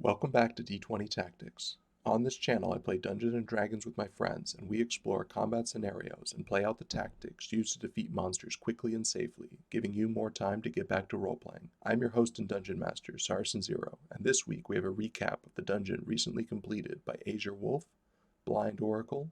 Welcome back to D20 Tactics. On this channel I play Dungeons & Dragons with my friends, and we explore combat scenarios and play out the tactics used to defeat monsters quickly and safely, giving you more time to get back to roleplaying. I'm your host and Dungeon Master, Saracen0, and this week we have a recap of the dungeon recently completed by AzureWolf, BlindOracle,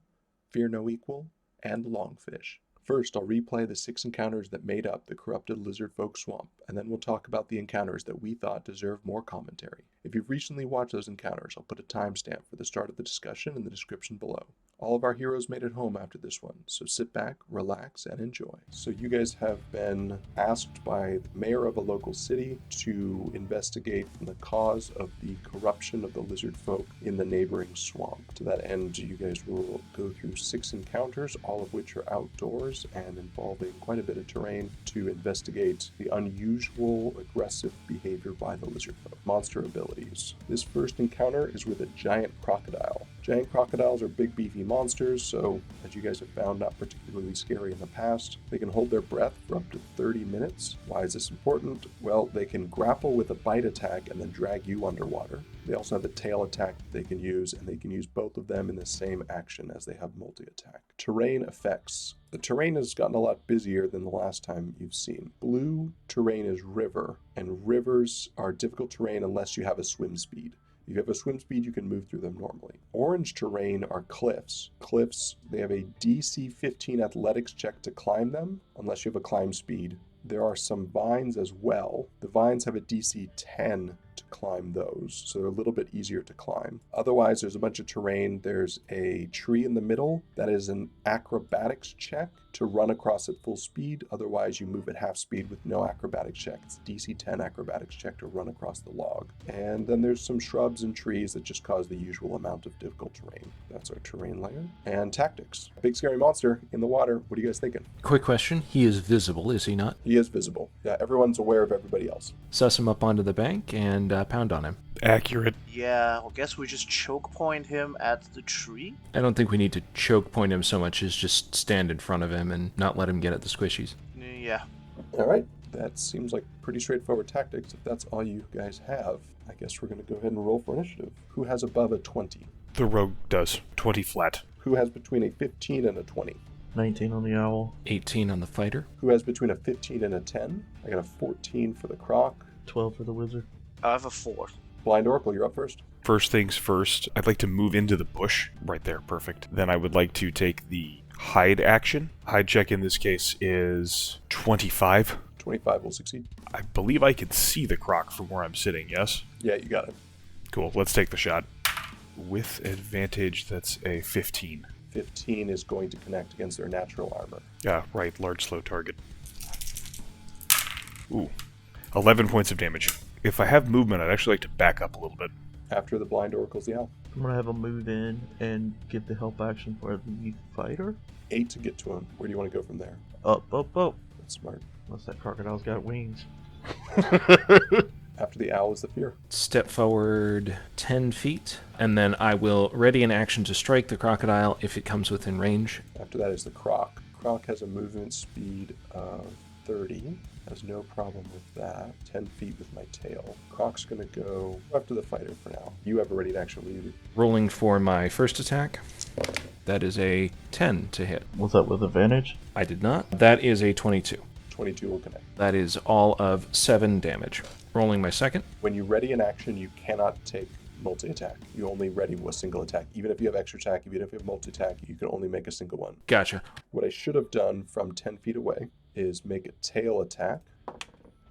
Fear No Equal, and LongFish. First, I'll replay the 6 encounters that made up the corrupted lizard folk swamp, and then we'll talk about the encounters that we thought deserved more commentary. If you've recently watched those encounters, I'll put a timestamp for the start of the discussion in the description below. All of our heroes made it home after this one, so sit back, relax, and enjoy. So you guys have been asked by the mayor of a local city to investigate the cause of the corruption of the lizard folk in the neighboring swamp. To that end, you guys will go through 6 encounters, all of which are outdoors and involving quite a bit of terrain to investigate the unusual aggressive behavior by the lizard folk. Monster abilities. This first encounter is with a giant crocodile. Giant crocodiles are big beefy monsters, so as you guys have found, not particularly scary in the past. They can hold their breath for up to 30 minutes. Why is this important? Well, they can grapple with a bite attack and then drag you underwater. They also have a tail attack that they can use, and they can use both of them in the same action as they have multi-attack. Terrain effects. The terrain has gotten a lot busier than the last time you've seen. Blue terrain is river, and rivers are difficult terrain unless you have a swim speed. If you have a swim speed, you can move through them normally. Orange terrain are cliffs. Cliffs, they have a DC 15 athletics check to climb them, unless you have a climb speed. There are some vines as well. The vines have a DC 10 to climb those, so they're a little bit easier to climb. Otherwise, there's a bunch of terrain. There's a tree in the middle that is an acrobatics check to run across at full speed. Otherwise, you move at half speed with no acrobatics check. It's DC 10 acrobatics check to run across the log. And then there's some shrubs and trees that just cause the usual amount of difficult terrain. That's our terrain layer. And tactics. Big scary monster in the water. What are you guys thinking? Quick question. He is visible, is he not? He is visible. Yeah, everyone's aware of everybody else. Suss him up onto the bank and pound on him. Accurate. Yeah, I guess we just choke point him at the tree. I don't think we need to choke point him so much as just stand in front of him and not let him get at the squishies. Yeah. All right. That seems like pretty straightforward tactics. If that's all you guys have, I guess we're going to go ahead and roll for initiative. Who has above a 20? The rogue does. 20 flat. Who has between a 15 and a 20? 19 on the owl. 18 on the fighter. Who has between a 15 and a 10? I got a 14 for the croc. 12 for the wizard. I have a 4. BlindOracle, you're up first. First things first, I'd like to move into the bush. Right there, perfect. Then I would like to take the hide action. Hide check in this case is 25. 25 will succeed. I believe I can see the croc from where I'm sitting, yes? Yeah, you got it. Cool, let's take the shot. With advantage, that's a 15. 15 is going to connect against their natural armor. Yeah, right, large slow target. Ooh, 11 points of damage. If I have movement, I'd actually like to back up a little bit. After the BlindOracle's the owl. I'm gonna have him move in and give the help action for the fighter. 8 to get to him. Where do you want to go from there? Up. That's smart. Unless that crocodile's got wings. After the owl is the fear. Step forward 10 feet, and then I will ready an action to strike the crocodile if it comes within range. After that is the croc. Croc has a movement speed of 30. Has no problem with that. 10 feet with my tail. Croc's going to go after the fighter for now. You have a ready action. What do you do? Rolling for my first attack. That is a 10 to hit. Was that with advantage? I did not. That is a 22. 22 will connect. That is all of 7 damage. Rolling my second. When you ready an action, you cannot take multi-attack. You only ready a single attack. Even if you have extra attack, even if you have multi-attack, you can only make a single one. Gotcha. What I should have done from 10 feet away is make a tail attack.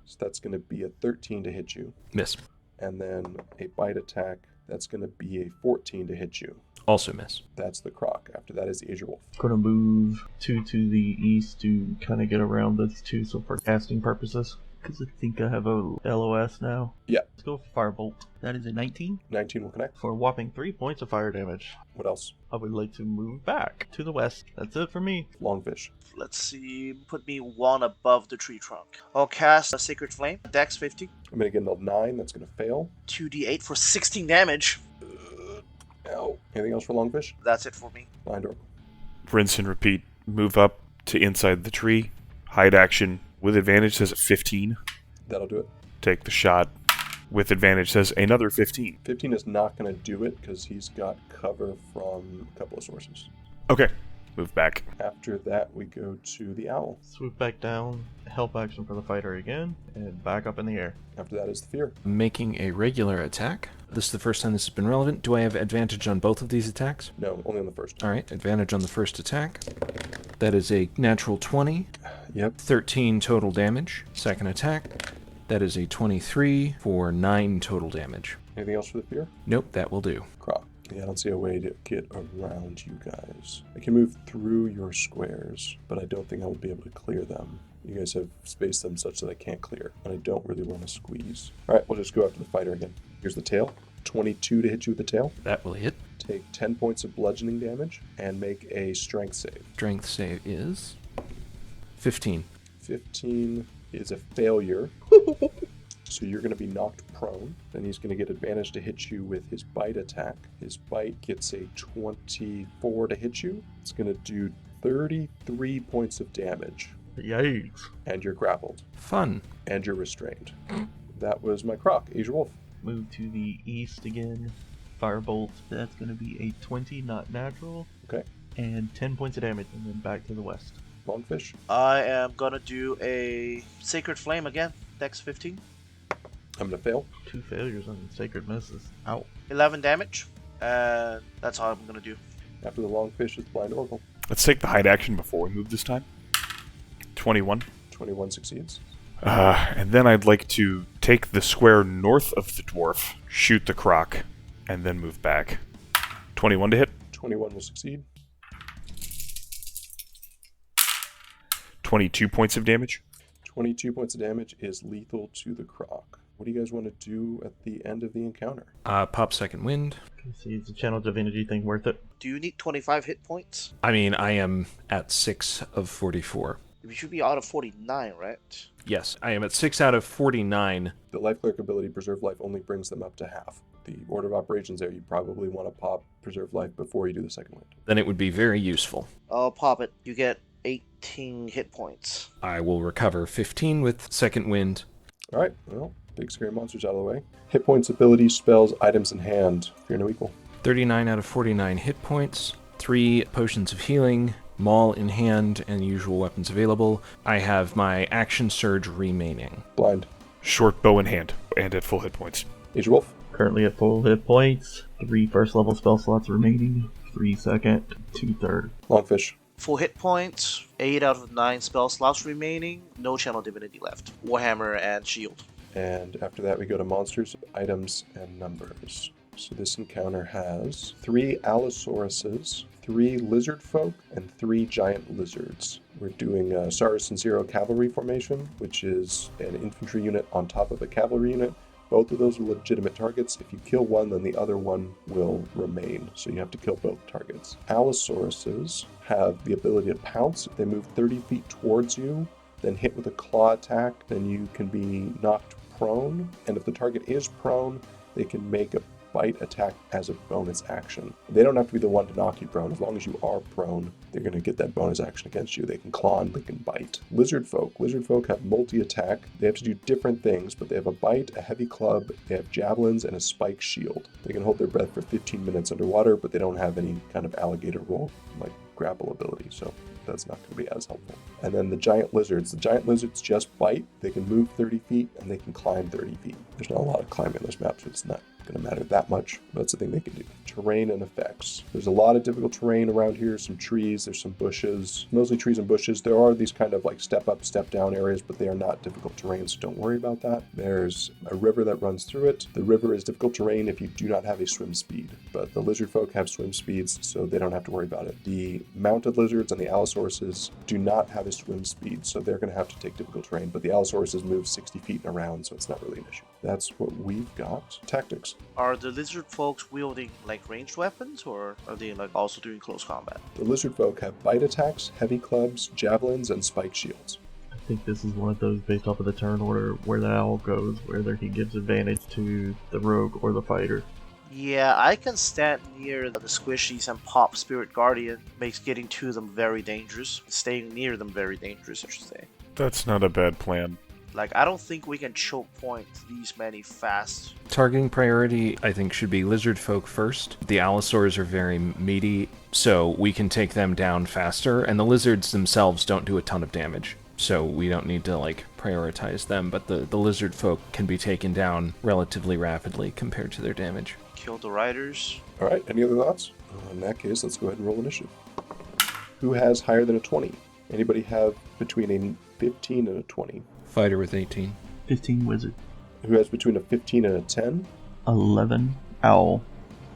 So that's going to be a 13 to hit you. Miss. And then a bite attack. That's going to be a 14 to hit you. Also miss. That's the croc. After that is the AzureWolf. Gonna move 2 to the east to kind of get around those 2, so for casting purposes. Because I think I have a LOS now. Yeah. Let's go for Firebolt. That is a 19. 19 will connect. For a whopping 3 points of fire damage. What else? I would like to move back to the west. That's it for me. LongFish. Let's see. Put me 1 above the tree trunk. I'll cast a Sacred Flame. Dex 50. I'm going to get another 9. That's going to fail. 2d8 for 16 damage. Ow. Anything else for LongFish? That's it for me. BlindOracle. Rinse and repeat. Move up to inside the tree. Hide action with advantage says a 15. That'll do it. Take the shot. with advantage says another 15. 15 is not going to do it because he's got cover from a couple of sources. Okay, move back. After that, we go to the owl. Swoop back down, help action for the fighter again, and back up in the air. After that is the fear. Making a regular attack. This is the first time this has been relevant. Do I have advantage on both of these attacks? No, only on the first. All right, advantage on the first attack. That is a natural 20. Yep. 13 total damage. Second attack. That is a 23 for 9 total damage. Anything else for the fear? Nope, that will do. Croc. Yeah, I don't see a way to get around you guys. I can move through your squares, but I don't think I will be able to clear them. You guys have spaced them such that I can't clear, and I don't really want to squeeze. All right, we'll just go after the fighter again. Here's the tail. 22 to hit you with the tail. That will hit. Take 10 points of bludgeoning damage and make a strength save. Strength save is 15. 15 is a failure. So you're going to be knocked prone. Then he's going to get advantage to hit you with his bite attack. His bite gets a 24 to hit you. It's going to do 33 points of damage. Yikes. And you're grappled. Fun. And you're restrained. That was my Croc, AzureWolf. Move to the east again. Firebolt. That's going to be a 20, not natural. Okay. And 10 points of damage, and then back to the west. LongFish. I am gonna do a Sacred Flame again. Dex 15. I'm going to fail. 2 failures on sacred misses. Ow. 11 damage. And that's all I'm gonna do. After the LongFish is BlindOracle. Let's take the hide action before we move this time. 21. 21 succeeds. And then I'd like to take the square north of the dwarf, shoot the croc, and then move back. 21 to hit. 21 will succeed. 22 points of damage. 22 points of damage is lethal to the Croc. What do you guys want to do at the end of the encounter? Pop second wind. Let's see, is the channel divinity thing worth it? Do you need 25 hit points? I mean, I am at 6 of 44. You should be out of 49, right? Yes, I am at 6 out of 49. The Life Cleric ability, Preserve Life, only brings them up to half. The order of operations there, you probably want to pop Preserve Life before you do the second wind. Then it would be very useful. I'll pop it. You get 18 hit points. I will recover 15 with second wind. All right, well, big scary monsters out of the way. Hit points, abilities, spells, items in hand. Fear no equal. 39 out of 49 hit points. 3 potions of healing. Maul in hand and usual weapons available. I have my action surge remaining. Blind. Short bow in hand, and at full hit points. AzureWolf. Currently at full hit points. 3 first level spell slots remaining. 3 second, 2 third. LongFish. Full hit points, 8 out of 9 spell slots remaining, no channel divinity left. Warhammer and shield. And after that, we go to monsters, items, and numbers. So this encounter has 3 Allosauruses, 3 lizard folk, and 3 giant lizards. We're doing a Saracen Zero cavalry formation, which is an infantry unit on top of a cavalry unit. Both of those are legitimate targets. If you kill one, then the other one will remain. So you have to kill both targets. Allosauruses have the ability to pounce. If they move 30 feet towards you, then hit with a claw attack, then you can be knocked prone. And if the target is prone, they can make a bite attack as a bonus action. They don't have to be the one to knock you prone. As long as you are prone, they're going to get that bonus action against you. They can claw and they can bite. Lizard folk have multi-attack. They have to do different things, but they have a bite, a heavy club, they have javelins, and a spike shield. They can hold their breath for 15 minutes underwater, but they don't have any kind of alligator roll, like grapple ability, so that's not going to be as helpful. And then the giant lizards just bite. They can move 30 feet, and they can climb 30 feet. There's not a lot of climbing on this map, so it's not going to matter that much, but that's the thing they can do. Terrain and effects. There's a lot of difficult terrain around here. Some trees, there's some bushes, mostly trees and bushes. There are these kind of like step up, step down areas, but they are not difficult terrain, so don't worry about that. There's a river that runs through it. The river is difficult terrain if you do not have a swim speed, but the lizard folk have swim speeds, so they don't have to worry about it. The mounted lizards and the Allosauruses do not have a swim speed, so they're going to have to take difficult terrain, but the Allosauruses move 60 feet and around, so it's not really an issue. That's what we've got. Tactics. Are the lizard folks wielding like ranged weapons, or are they like also doing close combat? The lizard folk have bite attacks, heavy clubs, javelins, and spike shields. I think this is one of those based off of the turn order where the owl goes, whether he gives advantage to the rogue or the fighter. Yeah, I can stand near the squishies and pop Spirit Guardian. Makes getting to them very dangerous. Staying near them very dangerous, I should say. That's not a bad plan. Like, I don't think we can choke point these many fast. Targeting priority, I think, should be lizard folk first. The allosaurs are very meaty, so we can take them down faster, and the lizards themselves don't do a ton of damage. So we don't need to, like, prioritize them, but the lizard folk can be taken down relatively rapidly compared to their damage. Kill the riders. All right, any other thoughts? In that case, let's go ahead and roll initiative. Who has higher than a 20? Anybody have between a 15 and a 20? Fighter with 18. 15 wizard. Who has between a 15 and a 10? 11 owl.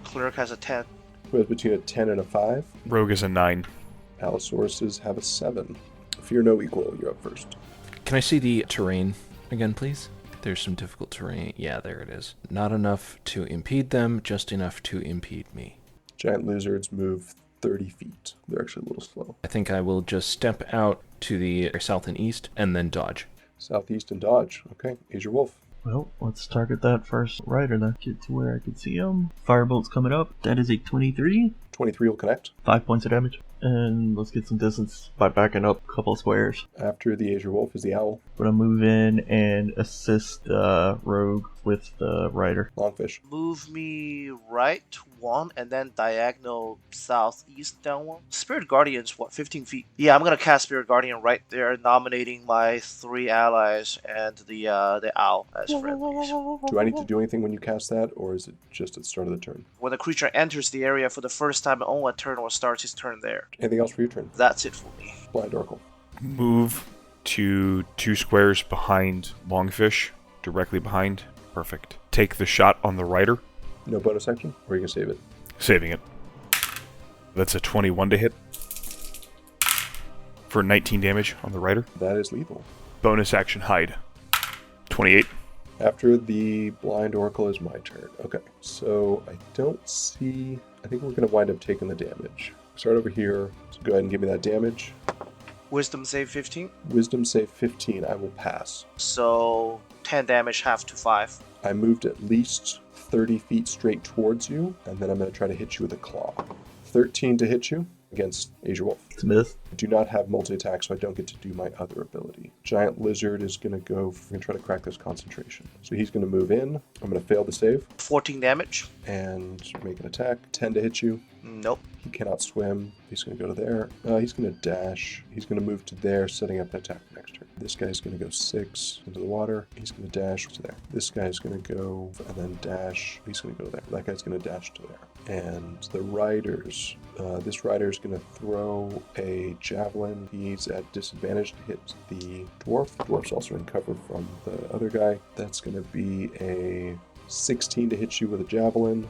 Cleric has a 10. Who has between a 10 and a 5? Rogue is a 9. Allosauruses have a 7. Fear no equal, you're up first. Can I see the terrain again, please? There's some difficult terrain. Yeah, there it is. Not enough to impede them, just enough to impede me. Giant lizards move 30 feet. They're actually a little slow. I think I will just step out to the south and east and then dodge. Southeast and dodge. Okay, AzureWolf. Well, let's target that first rider then. Get to where I can see him. Firebolt's coming up. That is a 23. 23 will connect. 5 points of damage. And let's get some distance by backing up a couple of squares. After the AzureWolf is the owl. Gonna move in and assist Rogue with the rider. LongFish. Move me right 1 and then diagonal southeast down 1. Spirit Guardian's what, 15 feet? Yeah, I'm gonna cast Spirit Guardian right there, nominating my 3 allies and the owl as friendlies. Do I need to do anything when you cast that, or is it just at the start of the turn? When the creature enters the area for the first time on a turn or starts his turn there. Anything else for your turn? That's it for me. BlindOracle. Move to 2 squares behind LongFish. Directly behind. Perfect. Take the shot on the rider. No bonus action, or you can save it. Saving it. That's a 21 to hit. For 19 damage on the rider. That is lethal. Bonus action hide. 28. After the BlindOracle is my turn. Okay, so I don't see... I think we're going to wind up taking the damage. Start over here, so go ahead and give me that damage. Wisdom save 15. Wisdom save 15, I will pass. So 10 damage, half to 5. I moved at least 30 feet straight towards you, and then I'm going to try to hit you with a claw. 13 to hit you against AzureWolf. Smith. I do not have multi-attack, so I don't get to do my other ability. Giant Lizard is going to go... We're going to try to crack this concentration. So he's going to move in. I'm going to fail the save. 14 damage. And make an attack. 10 to hit you. Nope. He cannot swim. He's going to go to there. He's going to dash. He's going to move to there, setting up an attack for next turn. This guy's going to go 6 into the water. He's going to dash to there. This guy's going to go and then dash. He's going to go there. That guy's going to dash to there. And the riders, this rider's going to throw a javelin. He's at disadvantage to hit the dwarf. The dwarf's also in cover from the other guy. That's going to be a 16 to hit you with a javelin.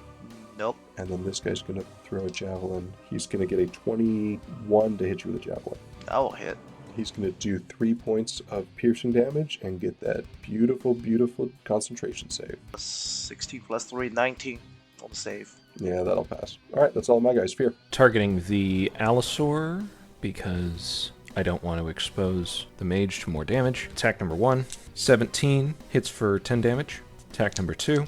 Nope. And then this guy's going to throw a javelin. He's going to get a 21 to hit you with a javelin. That will hit. He's going to do 3 points of piercing damage and get that beautiful, beautiful concentration save. 16 plus 3, 19 on the save. Yeah, that'll pass. All right, that's all my guys. Fear. Targeting the allosaur because I don't want to expose the mage to more damage. Attack number 1, 17 hits for 10 damage. Attack number 2,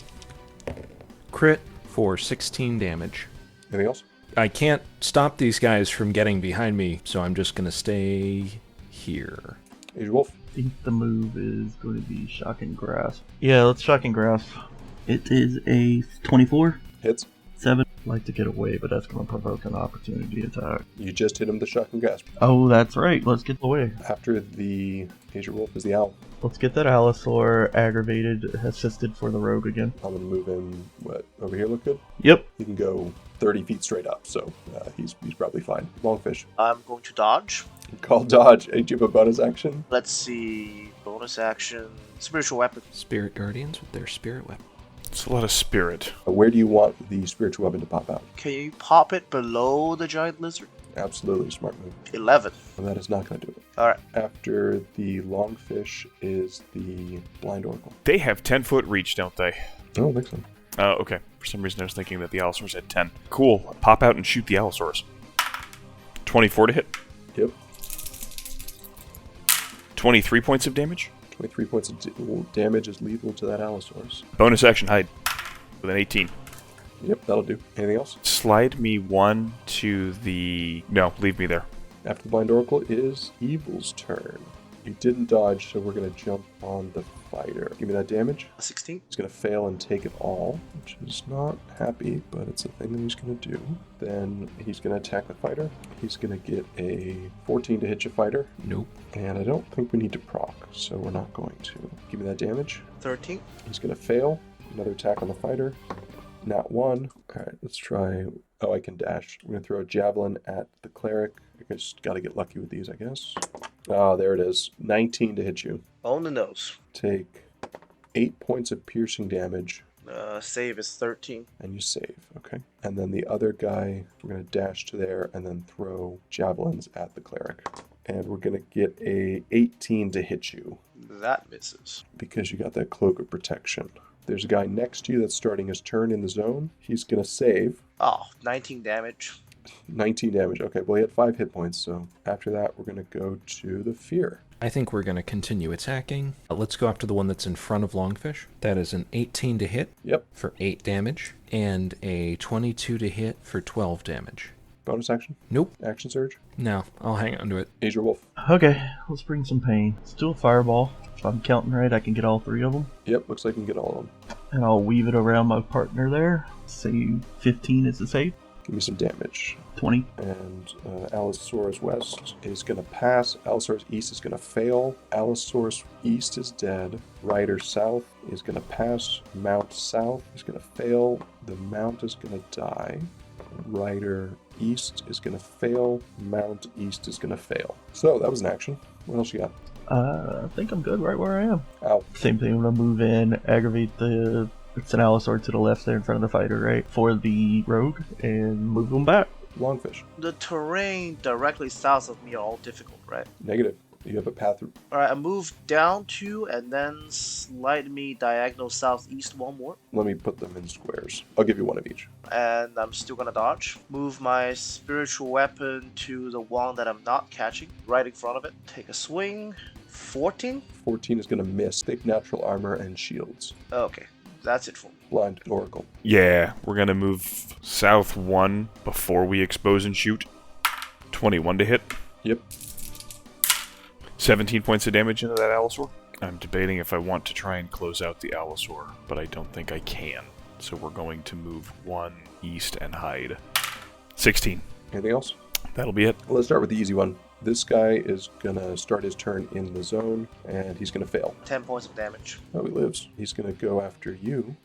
crit for 16 damage. Anything else? I can't stop these guys from getting behind me, so I'm just going to stay here. AzureWolf. I think the move is going to be Shock and Grasp. Yeah, let's Shock and Grasp. It is a 24. Hits. 7. I'd like to get away, but that's going to provoke an opportunity attack. You just hit him with the shock and grasp. Oh, that's right. Let's get away. After the AzureWolf is the owl. Let's get that Allosaur aggravated, assisted for the rogue again. I'm going to move in, over here look good? Yep. He can go 30 feet straight up, so he's probably fine. LongFish. I'm going to dodge. Call dodge. Hey, do you have a bonus action? Let's see. Bonus action. Spiritual weapon. Spirit Guardians with their spirit weapon. It's a lot of spirit. Where do you want the spiritual weapon to pop out? Can you pop it below the giant lizard? Absolutely, smart move. 11. And that is not going to do it. Alright. After the LongFish is the BlindOracle. They have 10-foot reach, don't they? I don't think so. Okay. For some reason I was thinking that the Allosaurus had 10. Cool. Pop out and shoot the Allosaurus. 24 to hit. Yep. 23 points of damage. 23 points of damage is lethal to that Allosaurus. Bonus action hide with an 18. Yep, that'll do. Anything else? Slide me 1 to the... No, leave me there. After the BlindOracle is Evil's turn. You didn't dodge, so we're going to jump on the fighter. Give me that damage. 16. He's going to fail and take it all, which is not happy, but it's a thing that he's going to do. Then he's going to attack the fighter. He's going to get a 14 to hit your fighter. Nope. And I don't think we need to proc, so we're not going to. Give me that damage. 13. He's going to fail. Another attack on the fighter. Nat 1. Alright, let's try... Oh, I can dash. I'm going to throw a javelin at the cleric. I just got to get lucky with these, I guess. Oh, there it is. 19 to hit you. On the nose. Take 8 points of piercing damage. Save is 13. And you save, okay. And then the other guy, we're going to dash to there and then throw javelins at the cleric. And we're going to get a 18 to hit you. That misses. Because you got that cloak of protection. There's a guy next to you that's starting his turn in the zone. He's going to save. Oh, 19 damage. 19 damage. Okay, well, he had 5 hit points, so after that, we're going to go to the fear. I think we're going to continue attacking. Let's go after the one that's in front of LongFish. That is an 18 to hit for 8 damage, and a 22 to hit for 12 damage. Bonus action? Nope. Action surge? No, I'll hang on to it. AzureWolf. Okay, let's bring some pain. Let's do a fireball. If I'm counting right, I can get all 3 of them. Yep, looks like you can get all of them. And I'll weave it around my partner there. Say 15 is the save. Give me some damage. 20. And Allosaurus West is going to pass. Allosaurus East is going to fail. Allosaurus East is dead. Rider South is going to pass. Mount South is going to fail. The Mount is going to die. Rider East is going to fail. Mount East is going to fail. So that was an action. What else you got? I think I'm good right where I am. Ow. Same thing, I'm going to move in, aggravate the... It's an Allosaur to the left there in front of the fighter, right? For the rogue, and move them back. LongFish. The terrain directly south of me are all difficult, right? Negative. You have a path. Alright, I move down 2 and then slide me diagonal southeast 1 more. Let me put them in squares. I'll give you one of each. And I'm still gonna dodge. Move my spiritual weapon to the one that I'm not catching, right in front of it. Take a swing. 14? 14 is going to miss. Thick natural armor and shields. Okay, that's it for me. BlindOracle. Yeah, we're going to move south 1 before we expose and shoot. 21 to hit. Yep. 17 points of damage into that Allosaur. I'm debating if I want to try and close out the Allosaur, but I don't think I can. So we're going to move 1 east and hide. 16. Anything else? That'll be it. Let's start with the easy one. This guy is going to start his turn in the zone, and he's going to fail. 10 points of damage. Oh, he lives. He's going to go after you.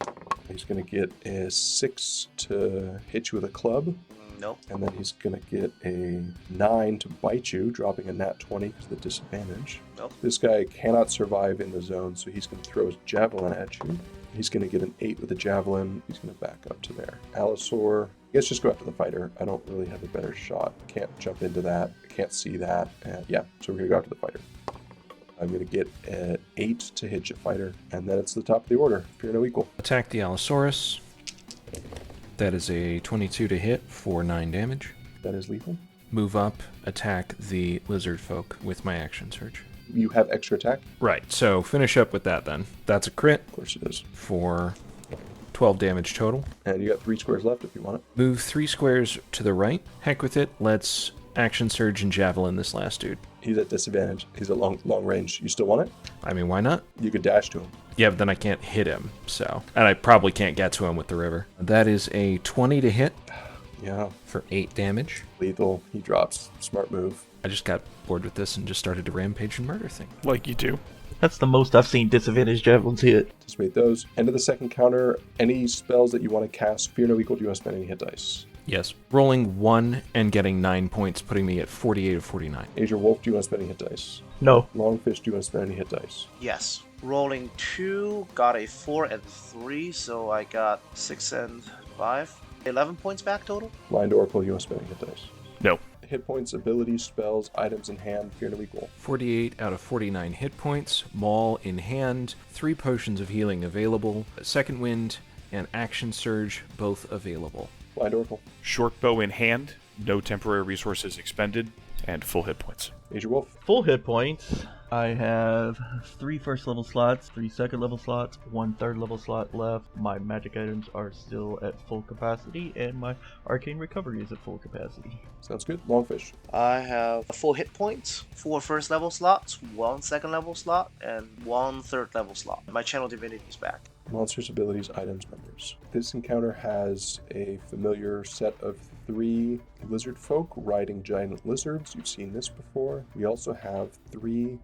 He's going to get a 6 to hit you with a club, Nope. and then he's going to get a 9 to bite you, dropping a nat 20 because of the disadvantage. Nope. This guy cannot survive in the zone, so he's going to throw his javelin at you. He's going to get an 8 with a javelin. He's going to back up to there. Allosaur, I guess just go after the fighter. I don't really have a better shot. Can't jump into that. I can't see that. Yeah, so we're going to go after the fighter. I'm going to get an 8 to hit your fighter, and then it's the top of the order. Fear no equal. Attack the Allosaurus. That is a 22 to hit for 9 damage. That is lethal. Move up, attack the lizard folk with my action surge. You have extra attack? Right, so finish up with that then. That's a crit Of course it is. for 12 damage total. And you got 3 squares left if you want it. Move 3 squares to the right. Heck with it. Let's action surge and javelin this last dude. He's at disadvantage. He's at long range. You still want it? I mean, why not? You could dash to him. Yeah, but then I can't hit him, so. And I probably can't get to him with the river. That is a 20 to hit Yeah, for 8 damage. lethal. He drops. Smart move. I just got bored with this and just started to rampage and murder thing. Like you do. That's the most I've seen disadvantaged javelins hit. Anticipate those. End of the second counter. Any spells that you want to cast, fear no equal. Do you want to spend any hit dice? Yes. Rolling 1 and getting 9 points, putting me at 48 of 49. AzureWolf, do you want to spend any hit dice? No. LongFish, do you want to spend any hit dice? Yes. Rolling 2, got a 4 and 3, so I got 6 and 5. 11 points back total? BlindOracle, you want to spend any hit dice? No. Hit points, abilities, spells, items in hand, fear no equal. 48 out of 49 hit points, maul in hand, 3 potions of healing available, second wind, and action surge both available. BlindOracle. Short bow in hand. No temporary resources expended. And full hit points. AzureWolf. Full hit points. I have 3 first level slots, 3 second level slots, 1 third level slot left. My magic items are still at full capacity, and my arcane recovery is at full capacity. Sounds good. LongFish. I have full hit points, 4 first level slots, 1 second level slot, and 1 third level slot. My channel divinity is back. Monsters, abilities, items, members. This encounter has a familiar set of 3 lizard folk riding giant lizards. You've seen this before. We also have 3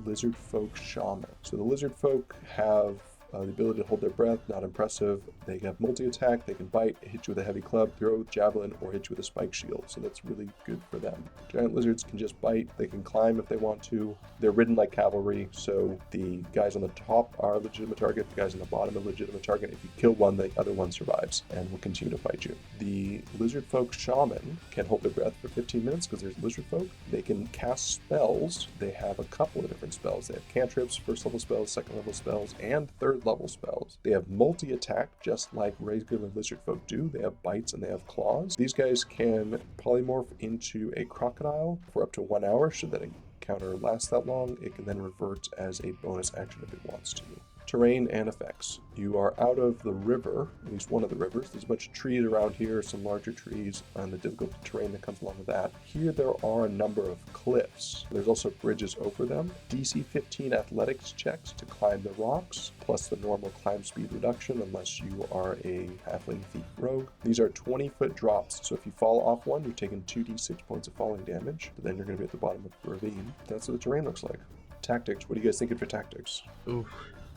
lizard folk shamans. So the lizard folk have the ability to hold their breath, not impressive. They have multi-attack, they can bite, hit you with a heavy club, throw javelin, or hit you with a spike shield. So that's really good for them. Giant lizards can just bite, they can climb if they want to. They're ridden like cavalry, so the guys on the top are a legitimate target, the guys on the bottom are a legitimate target. If you kill one, the other one survives and will continue to fight you. The lizard folk shaman can hold their breath for 15 minutes because there's lizard folk. They can cast spells. They have a couple of different spells. They have cantrips, first level spells, second level spells, and third level spells. They have multi-attack, just like regular lizard folk do. They have bites and they have claws. These guys can polymorph into a crocodile for up to 1 hour. Should that encounter last that long, it can then revert as a bonus action if it wants to. Terrain and effects. You are out of the river, at least one of the rivers. There's a bunch of trees around here, some larger trees, and the difficult terrain that comes along with that. Here there are a number of cliffs. There's also bridges over them. DC 15 athletics checks to climb the rocks, plus the normal climb speed reduction unless you are a halfling thief rogue. These are 20-foot drops, so if you fall off one, you're taking 2d6 points of falling damage, but then you're going to be at the bottom of the ravine. That's what the terrain looks like. Tactics. What are you guys thinking for tactics? Oof.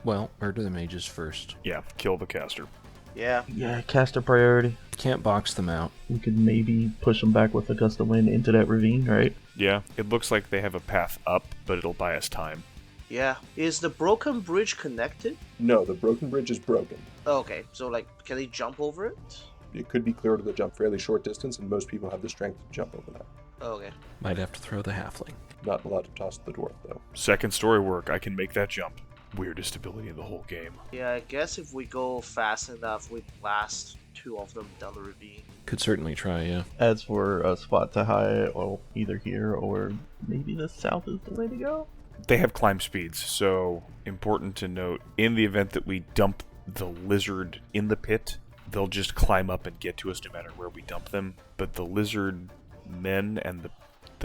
Well, murder the mages first. Yeah, kill the caster. Yeah. Yeah, caster priority. Can't box them out. We could maybe push them back with a gust of wind into that ravine, right? Yeah, it looks like they have a path up, but it'll buy us time. Yeah. Is the broken bridge connected? No, the broken bridge is broken. Oh, okay. So, like, can they jump over it? It could be clear to the jump fairly short distance, and most people have the strength to jump over that. Oh, okay. Might have to throw the halfling. Not allowed to toss the dwarf, though. Second story work, I can make that jump. Weirdest ability in the whole game. Yeah, I guess if we go fast enough, we'd blast 2 of them down the ravine. Could certainly try, yeah. As for a spot to hide, well, either here or maybe the south is the way to go. They have climb speeds, so important to note, in the event that we dump the lizard in the pit, they'll just climb up and get to us no matter where we dump them. But the lizard men and the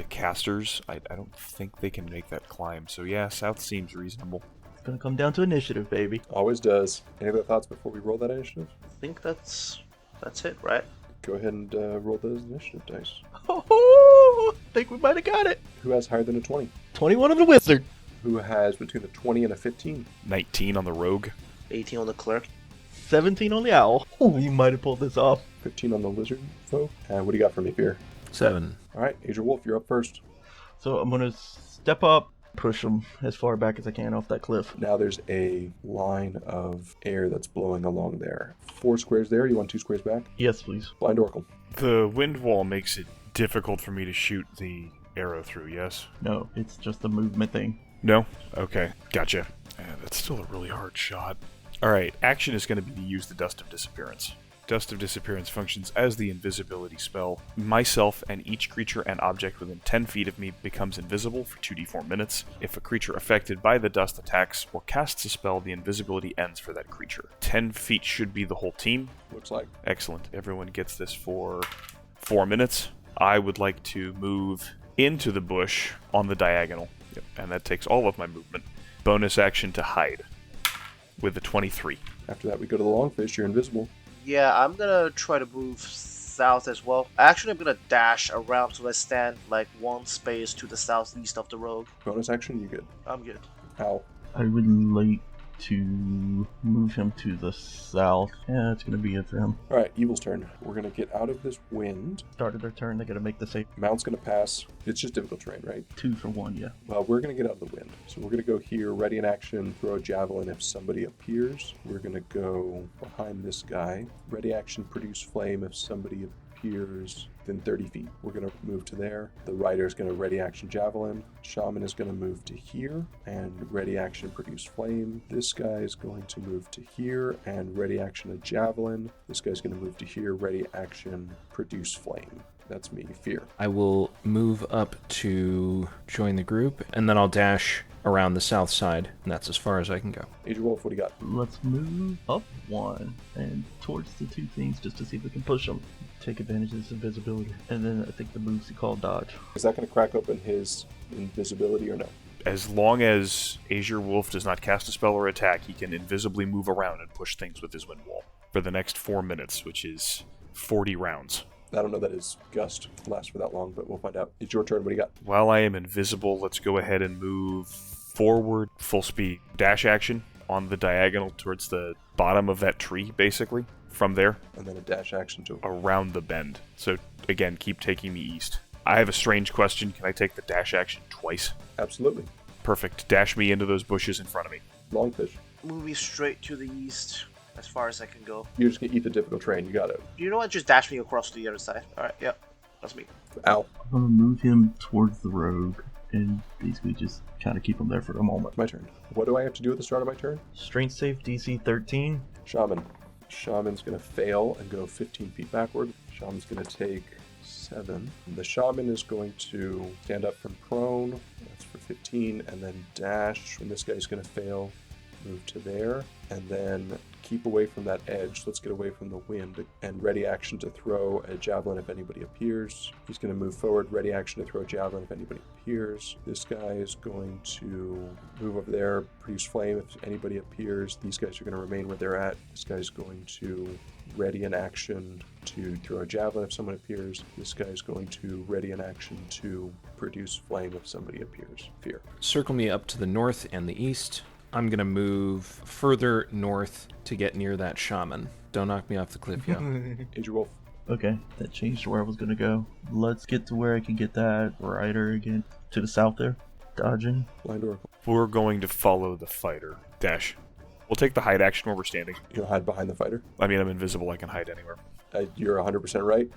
casters, I don't think they can make that climb. So yeah, south seems reasonable. It's gonna come down to initiative, baby. Always does. Any other thoughts before we roll that initiative? I think that's it, right? Go ahead and roll those initiative dice. Oh, I think we might have got it. Who has higher than a 20? 21 on the wizard. Who has between a 20 and a 15? 19 on the rogue. 18 on the clerk. 17 on the owl. Oh, you might have pulled this off. 15 on the lizard folk. And what do you got for me, Fear? 7. All right, AzureWolf, you're up first. So I'm gonna step up, push them as far back as I can off that cliff. Now there's a line of air that's blowing along there. 4 squares there. You want 2 squares back? Yes, please. BlindOracle. The wind wall makes it difficult for me to shoot the arrow through, yes? No, it's just a movement thing. No? Okay, gotcha. That's still a really hard shot. Alright, action is going to be to use the Dust of Disappearance. Dust of Disappearance functions as the invisibility spell. Myself and each creature and object within 10 feet of me becomes invisible for 2d4 minutes. If a creature affected by the dust attacks or casts a spell, the invisibility ends for that creature. 10 feet should be the whole team. Looks like. Excellent. Everyone gets this for 4 minutes. I would like to move into the bush on the diagonal. Yep. And that takes all of my movement. Bonus action to hide with a 23. After that, we go to the LongFish. You're invisible. Yeah, I'm gonna try to move south as well. Actually, I'm gonna dash around so I stand like 1 space to the southeast of the rogue. Bonus action, you good. I'm good. Ow. I would like to move him to the south. Yeah, that's gonna be it for him. All right, Evil's turn. We're going to get out of this wind. Started their turn, they gotta make the save. Mount's going to pass. It's just difficult terrain, right? 2 for 1, yeah. Well, we're going to get out of the wind. So we're going to go here, ready in action, throw a javelin if somebody appears. We're going to go behind this guy. Ready action, produce flame if somebody appears within 30 feet. We're going to move to there. The rider is going to ready action javelin. Shaman is going to move to here and ready action produce flame. This guy is going to move to here and ready action a javelin. This guy's going to move to here, ready action produce flame. That's me. Fear. I will move up to join the group, and then I'll dash around the south side, and that's as far as I can go. AzureWolf, what do you got? Let's move up one and towards the two things just to see if we can push them. Take advantage of this invisibility. And then I think the moves he called dodge. Is that going to crack open his invisibility or no? As long as AzureWolf does not cast a spell or attack, he can invisibly move around and push things with his wind wall for the next 4 minutes, which is 40 rounds. I don't know that his gust lasts for that long, but we'll find out. It's your turn. What do you got? While I am invisible, let's go ahead and move forward, full speed, dash action on the diagonal towards the bottom of that tree, basically, from there. And then a dash action to Around the bend. So, again, keep taking me east. I have a strange question. Can I take the dash action twice? Absolutely. Perfect. Dash me into those bushes in front of me. LongFish. Move me straight to the east as far as I can go. You're just going to eat the difficult terrain. You got it. You know what? Just dash me across to the other side. Alright, yep. That's me. Ow. I'm gonna move him towards the rogue and basically just kind of keep him there for a moment. My turn. What do I have to do at the start of my turn? Strength save DC 13. Shaman. Shaman's going to fail and go 15 feet backward. Shaman's going to take 7. The shaman is going to stand up from prone. That's for 15. And then dash. And this guy's going to fail. Move to there. And then keep away from that edge. Let's get away from the wind. And ready action to throw a javelin if anybody appears. He's going to move forward. Ready action to throw a javelin if anybody appears. This guy is going to move over there. Produce flame if anybody appears. These guys are going to remain where they're at. This guy's going to ready an action to throw a javelin if someone appears. This guy's going to ready an action to produce flame if somebody appears. Fear. Circle me up to the north and the east. I'm going to move further north to get near that shaman. Don't knock me off the cliff, yo. AzureWolf. Okay, that changed where I was gonna go. Let's get to where I can get that rider again. To the south there. Dodging. BlindOracle. We're going to follow the fighter. Dash. We'll take the hide action where we're standing. You'll hide behind the fighter. I mean, I'm invisible. I can hide anywhere. You're 100% right.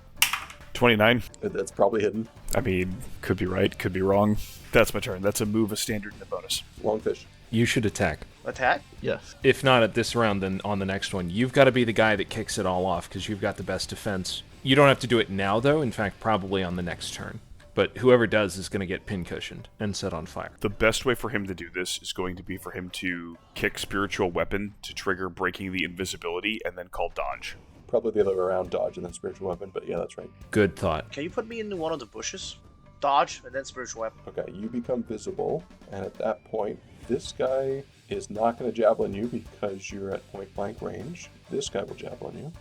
29. That's probably hidden. I mean, could be right, could be wrong. That's my turn. That's a move, a standard, and a bonus. LongFish. You should attack. Attack? Yes. If not at this round, then on the next one. You've got to be the guy that kicks it all off, because you've got the best defense. You don't have to do it now, though. In fact, probably on the next turn. But whoever does is going to get pin-cushioned and set on fire. The best way for him to do this is going to be for him to kick Spiritual Weapon to trigger breaking the invisibility, and then call dodge. Probably the other way around, dodge and then spiritual weapon, but yeah, that's right. Good thought. Can you put me into one of the bushes? Dodge, and then spiritual weapon. Okay, you become visible, and at that point, this guy is not going to javelin you because you're at point blank range. This guy will javelin you.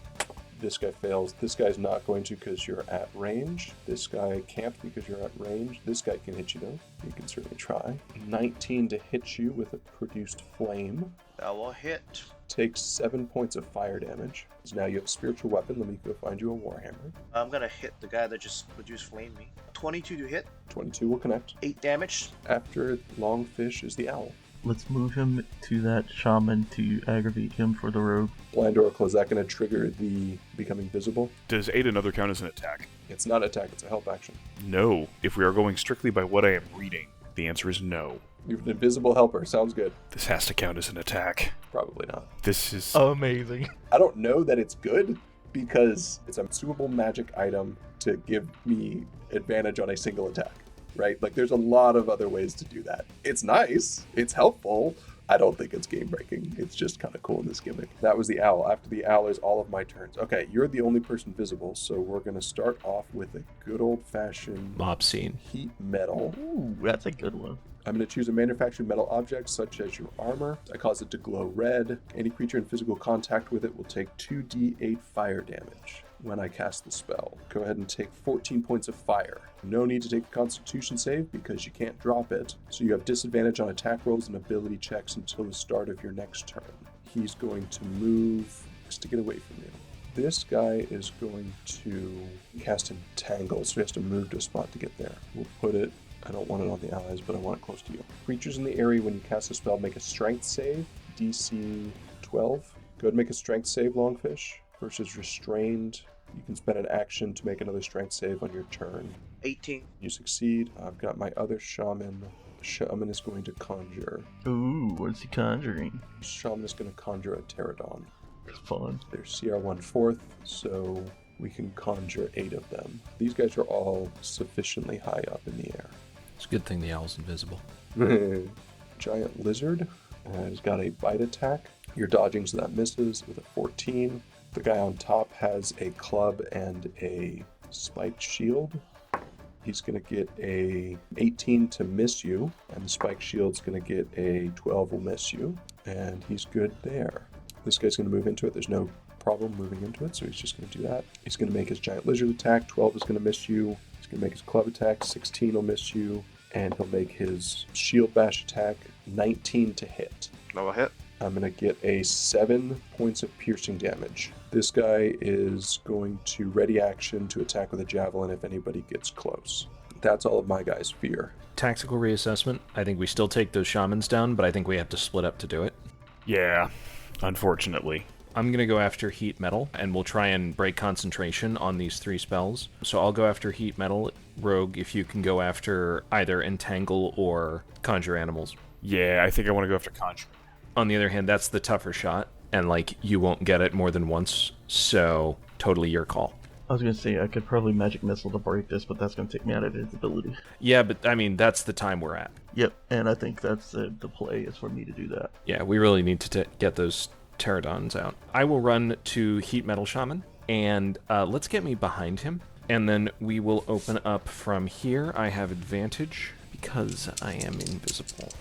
This guy fails. This guy's not going to because you're at range. This guy can't because you're at range. This guy can hit you though. You can certainly try. 19 to hit you with a produced flame. That will hit. Takes 7 points of fire damage. So now you have a spiritual weapon. Let me go find you a warhammer. I'm gonna hit the guy that just produced flame me. 22 to hit. 22 will connect. 8 damage. After LongFish is the owl. Let's move him to that shaman to aggravate him for the rogue. BlindOracle, is that going to trigger the becoming visible? Does aid another count as an attack? It's not an attack, it's a help action. No. If we are going strictly by what I am reading, the answer is no. You're an invisible helper. Sounds good. This has to count as an attack. Probably not. This is... Amazing. I don't know that it's good because it's a consumable magic item to give me advantage on a single attack, right? Like, there's a lot of other ways to do that. It's nice. It's helpful. I don't think it's game breaking. It's just kind of cool in this gimmick. That was the owl. After the owl is all of my turns. Okay, you're the only person visible, so we're going to start off with a good old-fashioned Mob scene. heat metal. Ooh, that's a good one. I'm going to choose a manufactured metal object such as your armor. I cause it to glow red. Any creature in physical contact with it will take 2d8 fire damage when I cast the spell. Go ahead and take 14 points of fire. No need to take a constitution save because you can't drop it, so you have disadvantage on attack rolls and ability checks until the start of your next turn. He's going to move to get away from you. This guy is going to cast Entangle, so he has to move to a spot to get there. We'll put it, I don't want it on the allies, but I want it close to you. Creatures in the area when you cast a spell make a strength save, DC 12. Go ahead and make a strength save, LongFish. Versus restrained, you can spend an action to make another strength save on your turn. 18. You succeed. I've got my other shaman. The shaman is going to conjure. Ooh, what's he conjuring? Shaman is going to conjure a pterodon. Fun. They're CR 1/4, so we can conjure 8 of them. These guys are all sufficiently high up in the air. It's a good thing the owl's invisible. Giant lizard has got a bite attack. You're dodging, so that misses with a 14. The guy on top has a club and a spiked shield. He's going to get a 18 to miss you, and the spiked shield's going to get a 12 will miss you, and he's good there. This guy's going to move into it. There's no problem moving into it, so he's just going to do that. He's going to make his giant lizard attack. 12 is going to miss you. He's going to make his club attack. 16 will miss you, and he'll make his shield bash attack. 19 to hit. No hit. I'm going to get a 7 points of piercing damage. This guy is going to ready action to attack with a javelin if anybody gets close. That's all of my guys' fear. Tactical reassessment. I think we still take those shamans down, but I think we have to split up to do it. Yeah, unfortunately. I'm going to go after Heat Metal, and we'll try and break concentration on these 3 spells. So I'll go after Heat Metal. Rogue, if you can go after either Entangle or Conjure Animals. Yeah, I think I want to go after Conjuring. On the other hand, that's the tougher shot, and, you won't get it more than once, so totally your call. I was going to say, I could probably Magic Missile to break this, but that's going to take me out of invisibility. Yeah, but, that's the time we're at. Yep, and I think that's the play is for me to do that. Yeah, we really need to get those pterodons out. I will run to Heat Metal Shaman, and let's get me behind him, and then we will open up from here. I have advantage because I am invisible.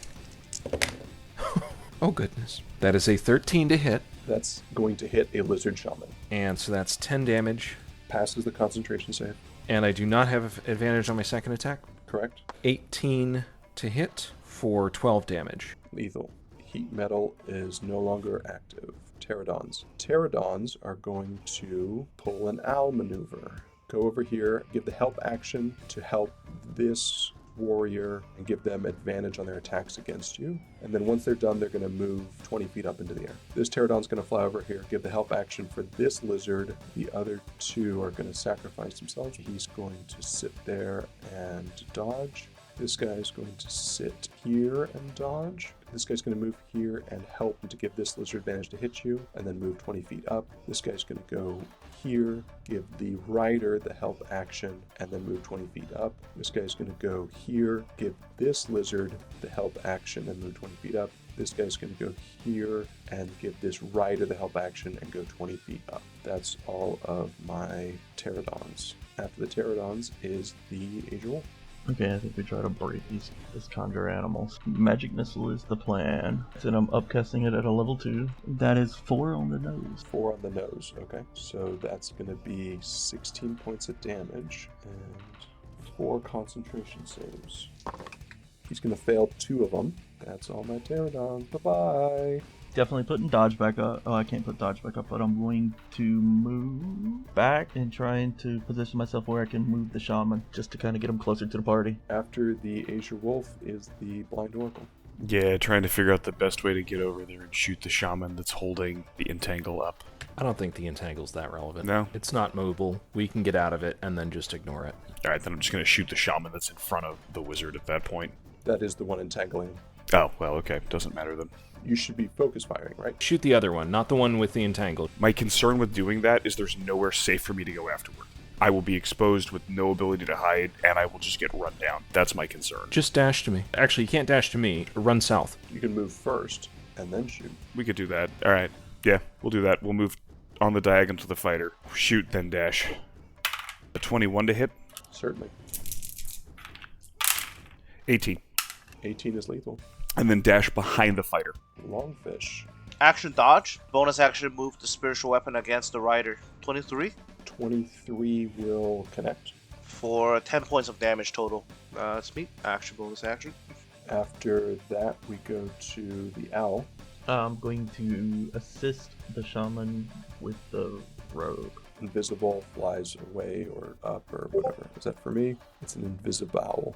Oh, goodness. That is a 13 to hit. That's going to hit a lizard shaman. And so that's 10 damage. Passes the concentration save. And I do not have advantage on my second attack. Correct. 18 to hit for 12 damage. Lethal. Heat metal is no longer active. Pterodons. Pterodons are going to pull an owl maneuver. Go over here, give the help action to help this warrior and give them advantage on their attacks against you. And then once they're done, they're going to move 20 feet up into the air. This pterodon's going to fly over here, give the help action for this lizard. The other 2 are going to sacrifice themselves. He's going to sit there and dodge. This guy is going to sit here and dodge. This guy's going to move here and help to give this lizard advantage to hit you, and then move 20 feet up. This guy's going to go here, give the rider the help action, and then move 20 feet up. This guy's going to go here, give this lizard the help action, and move 20 feet up. This guy's going to go here and give this rider the help action and go 20 feet up. That's all of my pterodons. After the pterodons is the AzureWolf. Okay, I think we try to break these conjure animals. Magic Missile is the plan. And I'm upcasting it at a level 2. That is 4 on the nose. 4 on the nose, okay. So that's going to be 16 points of damage and 4 concentration saves. He's going to fail 2 of them. That's all my pterodons. Bye-bye. Definitely putting dodge back up. Oh, I can't put dodge back up, but I'm going to move back and trying to position myself where I can move the shaman just to kind of get him closer to the party. After the AzureWolf is the BlindOracle. Yeah, trying to figure out the best way to get over there and shoot the shaman that's holding the entangle up. I don't think the entangle's that relevant. No? It's not mobile. We can get out of it and then just ignore it. Alright, then I'm just going to shoot the shaman that's in front of the wizard at that point. That is the one entangling. Oh, well, okay. Doesn't matter then. You should be focus firing, right? Shoot the other one, not the one with the entangle. My concern with doing that is there's nowhere safe for me to go afterward. I will be exposed with no ability to hide, and I will just get run down. That's my concern. Just dash to me. Actually, you can't dash to me. Run south. You can move first and then shoot. We could do that. Alright. Yeah, we'll do that. We'll move on the diagonal to the fighter. Shoot, then dash. A 21 to hit? Certainly. 18. 18 is lethal. And then dash behind the fighter. LongFish. Action dodge. Bonus action move the spiritual weapon against the rider. 23 23 will connect. for 10 points of damage total. That's me. Action bonus action. After that, we go to the owl. I'm going to assist the shaman with the rogue. Invisible flies away or up or whatever. Is that for me? It's an invisible.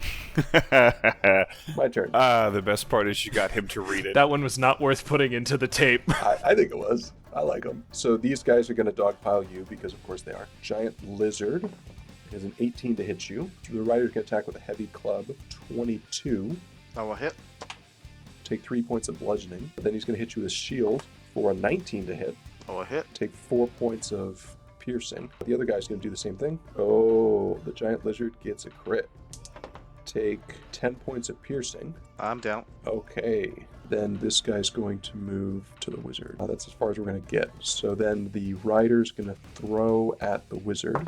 My turn. The best part is you got him to read it. That one was not worth putting into the tape. I think it was. I like them. So these guys are going to dogpile you because, of course, they are. Giant lizard has an 18 to hit you. The rider's going to attack with a heavy club. 22. I will hit. Take 3 points of bludgeoning. Then he's going to hit you with a shield for a 19 to hit. I will hit. Take 4 points of piercing. The other guy's going to do the same thing. Oh, the giant lizard gets a crit. Take 10 points of piercing. I'm down. Okay, then this guy's going to move to the wizard. That's as far as we're going to get. So then the rider's going to throw at the wizard.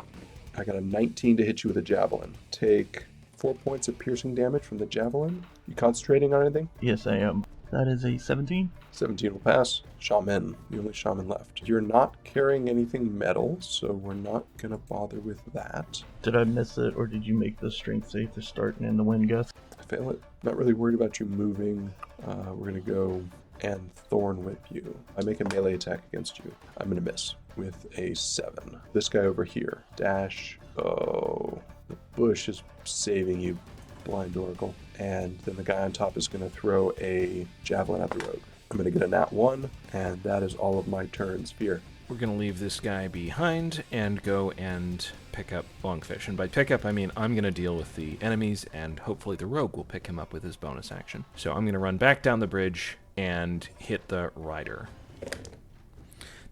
I got a 19 to hit you with a javelin. Take 4 points of piercing damage from the javelin. You concentrating on anything? Yes, I am. That is a 17. 17 will pass. Shaman, the only shaman left. You're not carrying anything metal, so we're not going to bother with that. Did I miss it, or did you make the strength save to start in the wind gust? I fail it. Not really worried about you moving. We're going to go and thorn whip you. I make a melee attack against you. I'm going to miss with a 7. This guy over here. Dash. Oh, the bush is saving you, BlindOracle. And then the guy on top is going to throw a javelin at the rogue. I'm going to get a nat 1, and that is all of my turns. Fear. We're going to leave this guy behind and go and pick up LongFish. And by pick up, I mean I'm going to deal with the enemies, and hopefully the rogue will pick him up with his bonus action. So I'm going to run back down the bridge and hit the rider.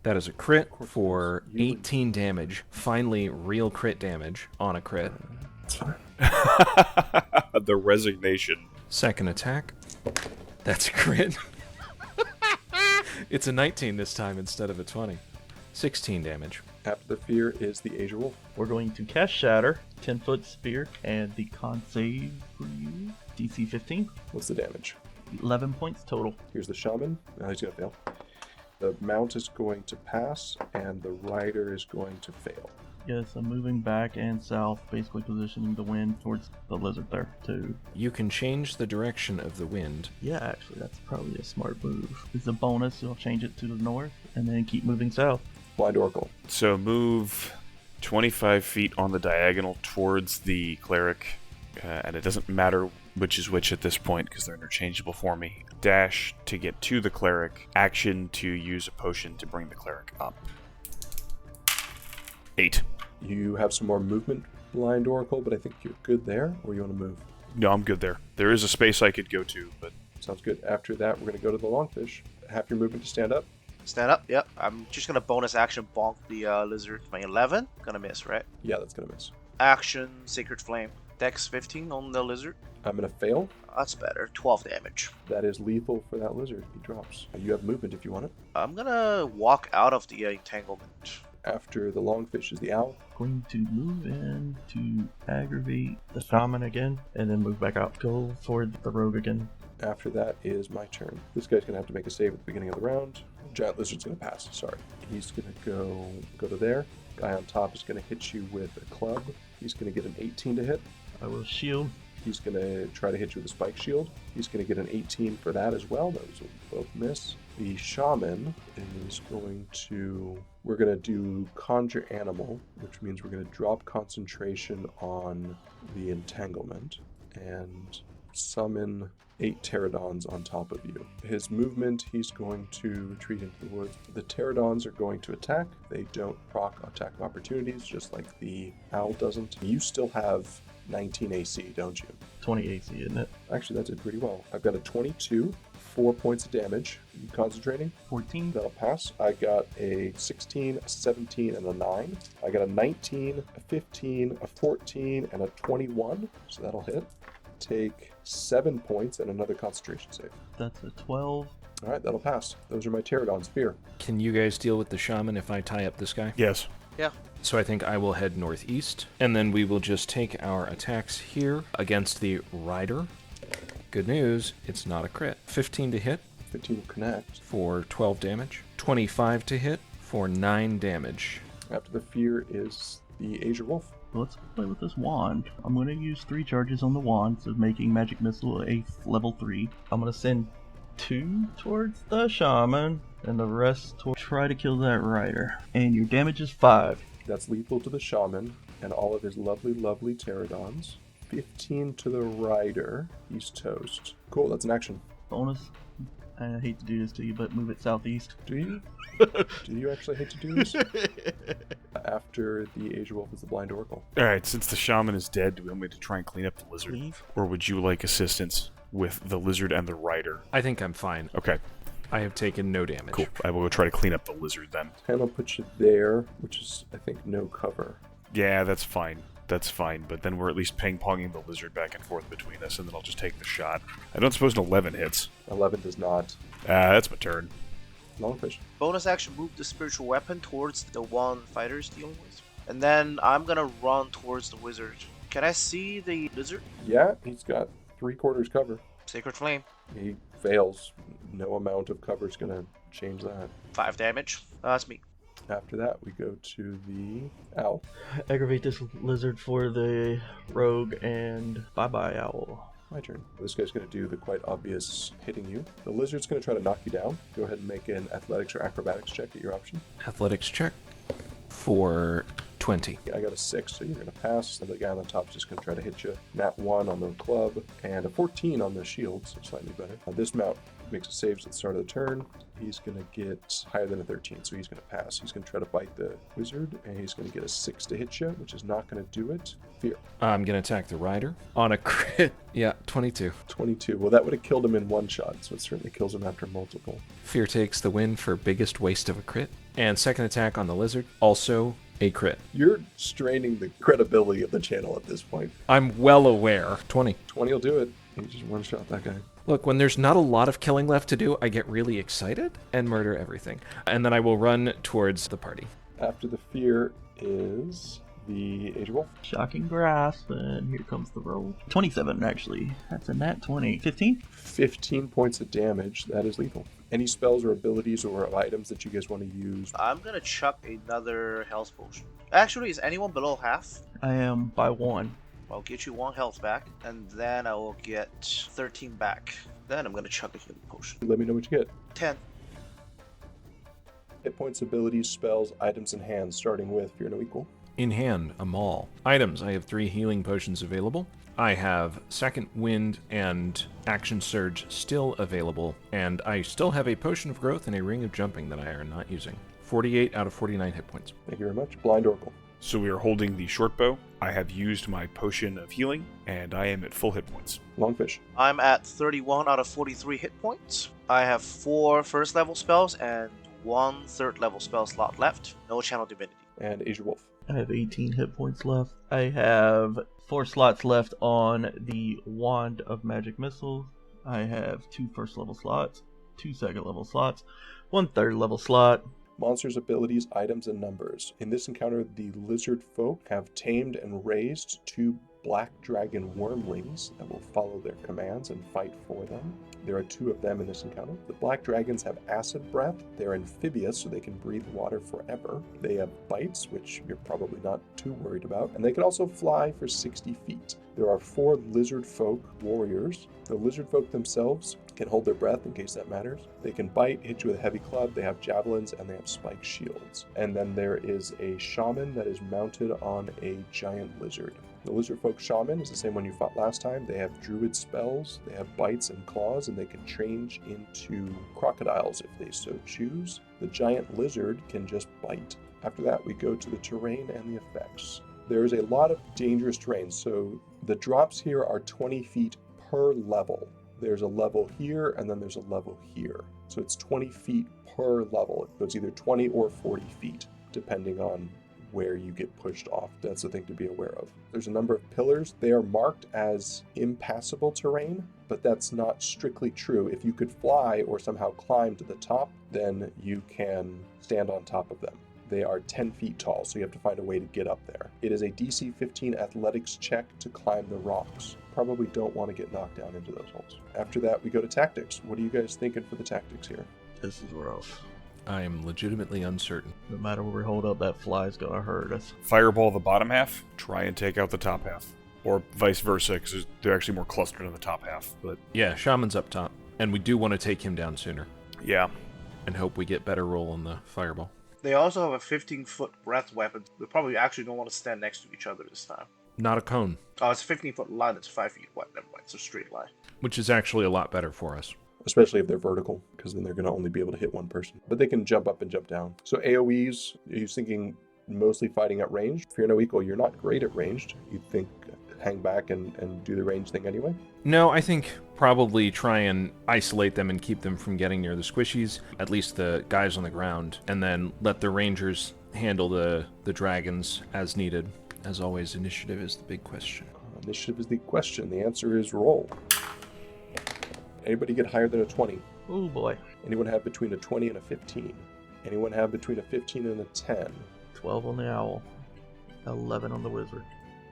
That is a crit for 18 damage. Finally, real crit damage on a crit. It's fine. The resignation. Second attack. That's a crit. It's a 19 this time instead of a 20. 16 damage. After the fear is the AzureWolf. We're going to cast Shatter, 10-foot spear, and the con save for you, DC 15. What's the damage? 11 points total. Here's the shaman. Now he's going to fail. The mount is going to pass, and the rider is going to fail. Yes, I'm moving back and south, basically positioning the wind towards the lizard there, too. You can change the direction of the wind. Yeah, actually, that's probably a smart move. As a bonus, you'll change it to the north, and then keep moving south. BlindOracle. So move 25 feet on the diagonal towards the cleric, and it doesn't matter which is which at this point because they're interchangeable for me. Dash to get to the cleric, action to use a potion to bring the cleric up. 8. You have some more movement, BlindOracle, but I think you're good there, or you want to move? No, I'm good there. There is a space I could go to, but... Sounds good. After that, we're going to go to the LongFish. Half your movement to stand up. Stand up. Yep. I'm just gonna bonus action bonk the lizard. My 11. Gonna miss, right? Yeah, that's going to miss. Action Sacred Flame. Dex 15 on the lizard. I'm going to fail. That's better. 12 damage. That is lethal for that lizard. He drops. You have movement if you want it. I'm gonna walk out of the entanglement. After the LongFish is the owl. Going to move in to aggravate the shaman again, and then move back out. Go for the rogue again. After that is my turn. This guy's going to have to make a save at the beginning of the round. Giant lizard's going to pass. Sorry. He's going to go to there. Guy on top is going to hit you with a club. He's going to get an 18 to hit. I will shield. He's going to try to hit you with a spike shield. He's going to get an 18 for that as well. Those will both miss. The shaman is going to... We're going to do Conjure Animal, which means we're going to drop concentration on the entanglement and summon 8 pterodons on top of you. His movement, he's going to retreat into the woods. The pterodons are going to attack. They don't proc attack of opportunities, just like the owl doesn't. You still have 19 AC, don't you? 20 AC, isn't it? Actually, that did pretty well. I've got a 22, 4 points of damage. You concentrating? 14. That'll pass. I got a 16, a 17, and a 9. I got a 19, a 15, a 14, and a 21. So that'll hit. Take 7 points and another concentration save. That's a 12. All right, that'll pass. Those are my pterodons. Fear. Can you guys deal with the shaman if I tie up this guy? Yes. Yeah. So I think I will head northeast, and then we will just take our attacks here against the rider. Good news, it's not a crit. 15 to hit 15 will connect. for 12 damage. 25 to hit for 9 damage. After the fear is the AzureWolf. Let's play with this wand. I'm going to use 3 charges on the wand, so making Magic Missile a level 3. I'm going to send 2 towards the shaman, and the rest to try to kill that rider. And your damage is 5. That's lethal to the shaman and all of his lovely, lovely pterodons. 15 to the rider. He's toast. Cool, that's an action. Bonus. I hate to do this to you, but move it southeast. Do you? Do you actually hate to do this? After the AzureWolf is the BlindOracle. Alright, since the shaman is dead, do we want me to try and clean up the lizard? Leave. Or would you like assistance with the lizard and the rider? I think I'm fine. Okay. I have taken no damage. Cool. I will go try to clean up the lizard then. 10 will put you there, which is, I think, no cover. Yeah, that's fine. That's fine, but then we're at least ping-ponging the lizard back and forth between us, and then I'll just take the shot. I don't suppose an 11 hits. 11 does not. That's my turn. LongFish. Bonus action, move the spiritual weapon towards the one fighter's dealing with. And then I'm gonna run towards the wizard. Can I see the lizard? Yeah, he's got 3/4 cover. Sacred Flame. He fails. No amount of cover is going to change that. 5 damage. That's me. After that, we go to the owl. Aggravate this lizard for the rogue and bye-bye owl. My turn. This guy's going to do the quite obvious hitting you. The lizard's going to try to knock you down. Go ahead and make an athletics or acrobatics check at your option. Athletics check for 20. I got a 6, so you're going to pass. And the guy on the top is just going to try to hit you. Nat 1 on the club and a 14 on the shield, so slightly better. This mount makes a save at the start of the turn. He's going to get higher than a 13, so he's going to pass. He's going to try to bite the wizard, and he's going to get a 6 to hit you, which is not going to do it. Fear. I'm going to attack the rider on a crit. Yeah, 22. 22. Well, that would have killed him in one shot, so it certainly kills him after multiple. Fear takes the win for biggest waste of a crit. And second attack on the lizard, also a crit. You're straining the credibility of the channel at this point. I'm well aware. 20. 20 will do it. You just one-shot that guy. Look, when there's not a lot of killing left to do, I get really excited and murder everything. And then I will run towards the party. After the fear is the AzureWolf. Shocking grasp, and here comes the roll. 27, actually. That's a nat 20. 15? 15 points of damage. That is lethal. Any spells or abilities or items that you guys want to use? I'm gonna chuck another health potion. Actually, is anyone below half? I am by 1. I'll get you 1 health back, and then I will get 13 back. Then I'm gonna chuck a healing potion. Let me know what you get. 10. Hit points, abilities, spells, items, and hands, starting with Fear No Equal. In hand, a maul. Items, I have 3 healing potions available. I have Second Wind and Action Surge still available, and I still have a Potion of Growth and a Ring of Jumping that I are not using. 48 out of 49 hit points. Thank you very much. BlindOracle. So we are holding the short bow. I have used my potion of healing, and I am at full hit points. LongFish. I'm at 31 out of 43 hit points. I have 4 first level spells and 1 third level spell slot left. No channel divinity. And AzureWolf. I have 18 hit points left. I have 4 slots left on the Wand of Magic Missiles. I have 2 first level slots, 2 second level slots, 1 third level slot. Monsters, abilities, items, and numbers. In this encounter, the lizard folk have tamed and raised 2 black dragon wormlings that will follow their commands and fight for them. There are 2 of them in this encounter. The black dragons have acid breath. They're amphibious, so they can breathe water forever. They have bites, which you're probably not too worried about. And they can also fly for 60 feet. There are 4 lizard folk warriors. The lizard folk themselves can hold their breath in case that matters. They can bite, hit you with a heavy club. They have javelins, and they have spike shields. And then there is a shaman that is mounted on a giant lizard. The lizard folk shaman is the same one you fought last time. They have druid spells, they have bites and claws, and they can change into crocodiles if they so choose. The giant lizard can just bite. After that, we go to the terrain and the effects. There is a lot of dangerous terrain, so the drops here are 20 feet per level. There's a level here, and then there's a level here. So it's 20 feet per level. It goes either 20 or 40 feet, depending on where you get pushed off. That's the thing to be aware of. There's a number of pillars. They are marked as impassable terrain, but that's not strictly true. If you could fly or somehow climb to the top, then you can stand on top of them. They are 10 feet tall, so you have to find a way to get up there. It is a DC 15 athletics check to climb the rocks. Probably don't want to get knocked down into those holes. After that, we go to tactics. What are you guys thinking for the tactics here? This is rough. I am legitimately uncertain. No matter where we hold up, that fly's gonna hurt us. Fireball the bottom half, try and take out the top half. Or vice versa, because they're actually more clustered in the top half. But Yeah, Shaman's up top, and we do want to take him down sooner, yeah, and hope we get better roll on the fireball. They also have a 15-foot breath weapon. We probably actually don't want to stand next to each other this time. Not a cone, Oh, it's a 15-foot line. It's 5 feet wide. Never mind. It's a straight line. which is actually a lot better for us. Especially if they're vertical, because then they're going to only be able to hit one person. But they can jump up and jump down. So AoEs, are you thinking mostly fighting at range? Fear No Equal, you're not great at ranged. You think hang back and do the range thing anyway? No, I think probably try and isolate them and keep them from getting near the squishies, at least the guys on the ground, and then let the rangers handle the dragons as needed. As always, initiative is the big question. Initiative is the question. The answer is roll. Anybody get higher than a 20? Oh boy. Anyone have between a 20 and a 15? Anyone have between a 15 and a 10? 12 on the owl. 11 on the wizard.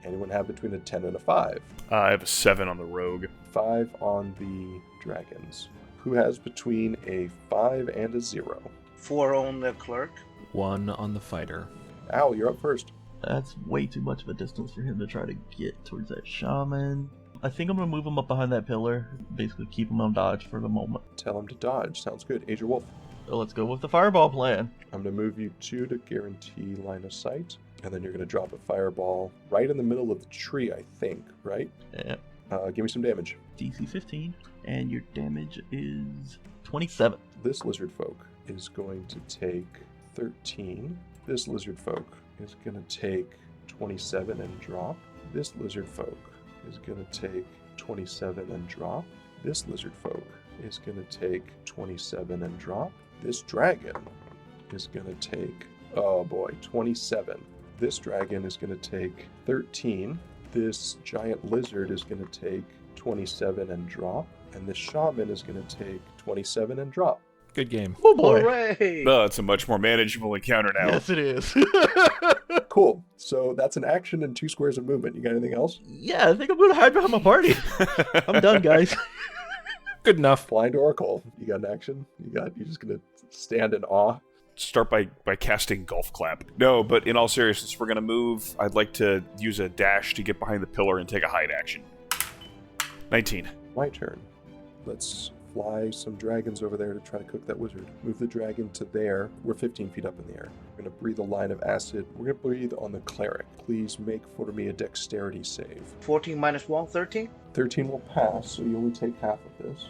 Anyone have between a 10 and a 5? I have a 7 on the rogue. 5 on the dragons. Who has between a 5 and a 0? 4 on the clerk. 1 on the fighter. Al, you're up first. That's way too much of a distance for him to try to get towards that shaman. I think I'm going to move him up behind that pillar. Basically keep him on dodge for the moment. Tell him to dodge. Sounds good. AzureWolf. So let's go with the fireball plan. I'm going to move you 2 to guarantee line of sight. And then you're going to drop a fireball right in the middle of the tree, I think, right? Yeah. Give me some damage. DC 15. And your damage is 27. This lizard folk is going to take 13. This lizard folk is going to take 27 and drop. This lizard folk is going to take 27 and drop. This lizard folk is going to take 27 and drop. This dragon is going to take, oh boy, 27. This dragon is going to take 13. This giant lizard is going to take 27 and drop. And this shaman is going to take 27 and drop. Good game. Oh boy. Hooray! Oh, it's a much more manageable encounter now. Yes, it is. Cool. So that's an action and 2 squares of movement. You got anything else? Yeah, I think I'm going to hide behind my party. I'm done, guys. Good enough. Blind Oracle. You got an action? You're just going to stand in awe? Start by casting Golf Clap. No, but in all seriousness, we're going to move. I'd like to use a dash to get behind the pillar and take a hide action. 19. My turn. Let's fly some dragons over there to try to cook that wizard. Move the dragon to there. We're 15 feet up in the air. We're going to breathe a line of acid. We're going to breathe on the cleric. Please make for me a dexterity save. 14 minus 1, 13. 13 will pass, so you only take half of this.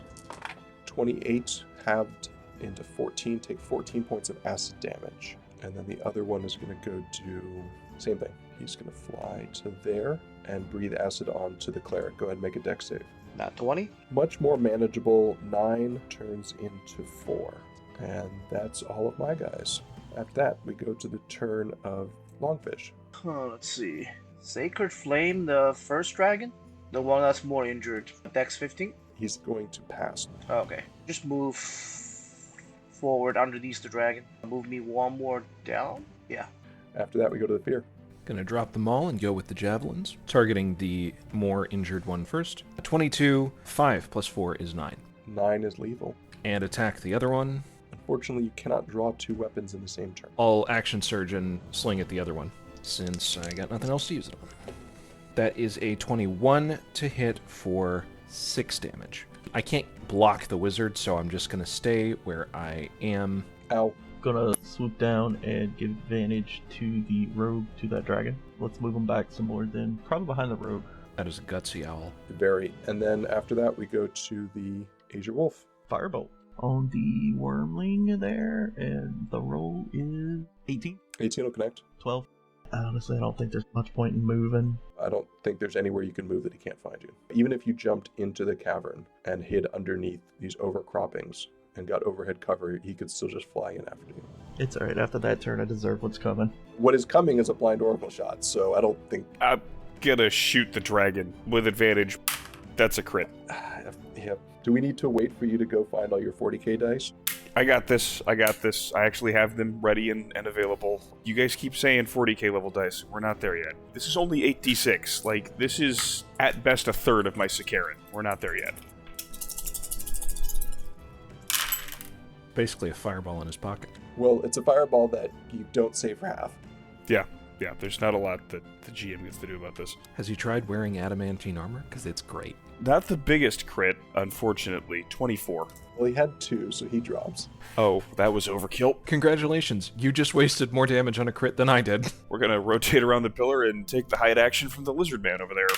28 halved into 14. Take 14 points of acid damage. And then the other one is going to go to... same thing. He's going to fly to there and breathe acid onto the cleric. Go ahead and make a dex save. Not 20. Much more manageable. 9 turns into 4. And that's all of my guys. After that, we go to the turn of LongFish. Let's see. Sacred Flame, the first dragon? The one that's more injured. Dex 15? He's going to pass. Okay. Just move forward underneath the dragon. Move me 1 more down? Yeah. After that, we go to the fear. Gonna drop them all and go with the javelins, targeting the more injured one first. 22, 5 plus 4 is 9. 9 is lethal. And attack the other one. Unfortunately, you cannot draw 2 weapons in the same turn. I'll action surge and sling at the other one, since I got nothing else to use it on. That is a 21 to hit for 6 damage. I can't block the wizard, so I'm just gonna stay where I am. Ow. Gonna swoop down and give advantage to the rogue, to that dragon. Let's move him back some more then. Probably behind the rogue. That is a gutsy owl. Very. And then after that, we go to the AzureWolf. Firebolt on the wormling there, and the roll is 18. 18 will connect. 12. Honestly, I don't think there's much point in moving. I don't think there's anywhere you can move that he can't find you. Even if you jumped into the cavern and hid underneath these overcroppings and got overhead cover, he could still just fly in after you. It's alright, after that turn I deserve what's coming. What is coming is a blind oracle shot, so I don't think... I'm gonna shoot the dragon with advantage. That's a crit. Yeah. Do we need to wait for you to go find all your 40k dice? I got this. I actually have them ready and available. You guys keep saying 40k level dice. We're not there yet. This is only 8d6. Like, this is at best a third of my Sakaran. We're not there yet. Basically a fireball in his pocket. Well, it's a fireball that you don't save for half. Yeah, there's not a lot that the GM gets to do about this. Has he tried wearing adamantine armor? Because it's great. Not the biggest crit, unfortunately. 24. Well, he had 2, so he drops. Oh, that was overkill. Congratulations, you just wasted more damage on a crit than I did. We're gonna rotate around the pillar and take the hide action from the lizard man over there.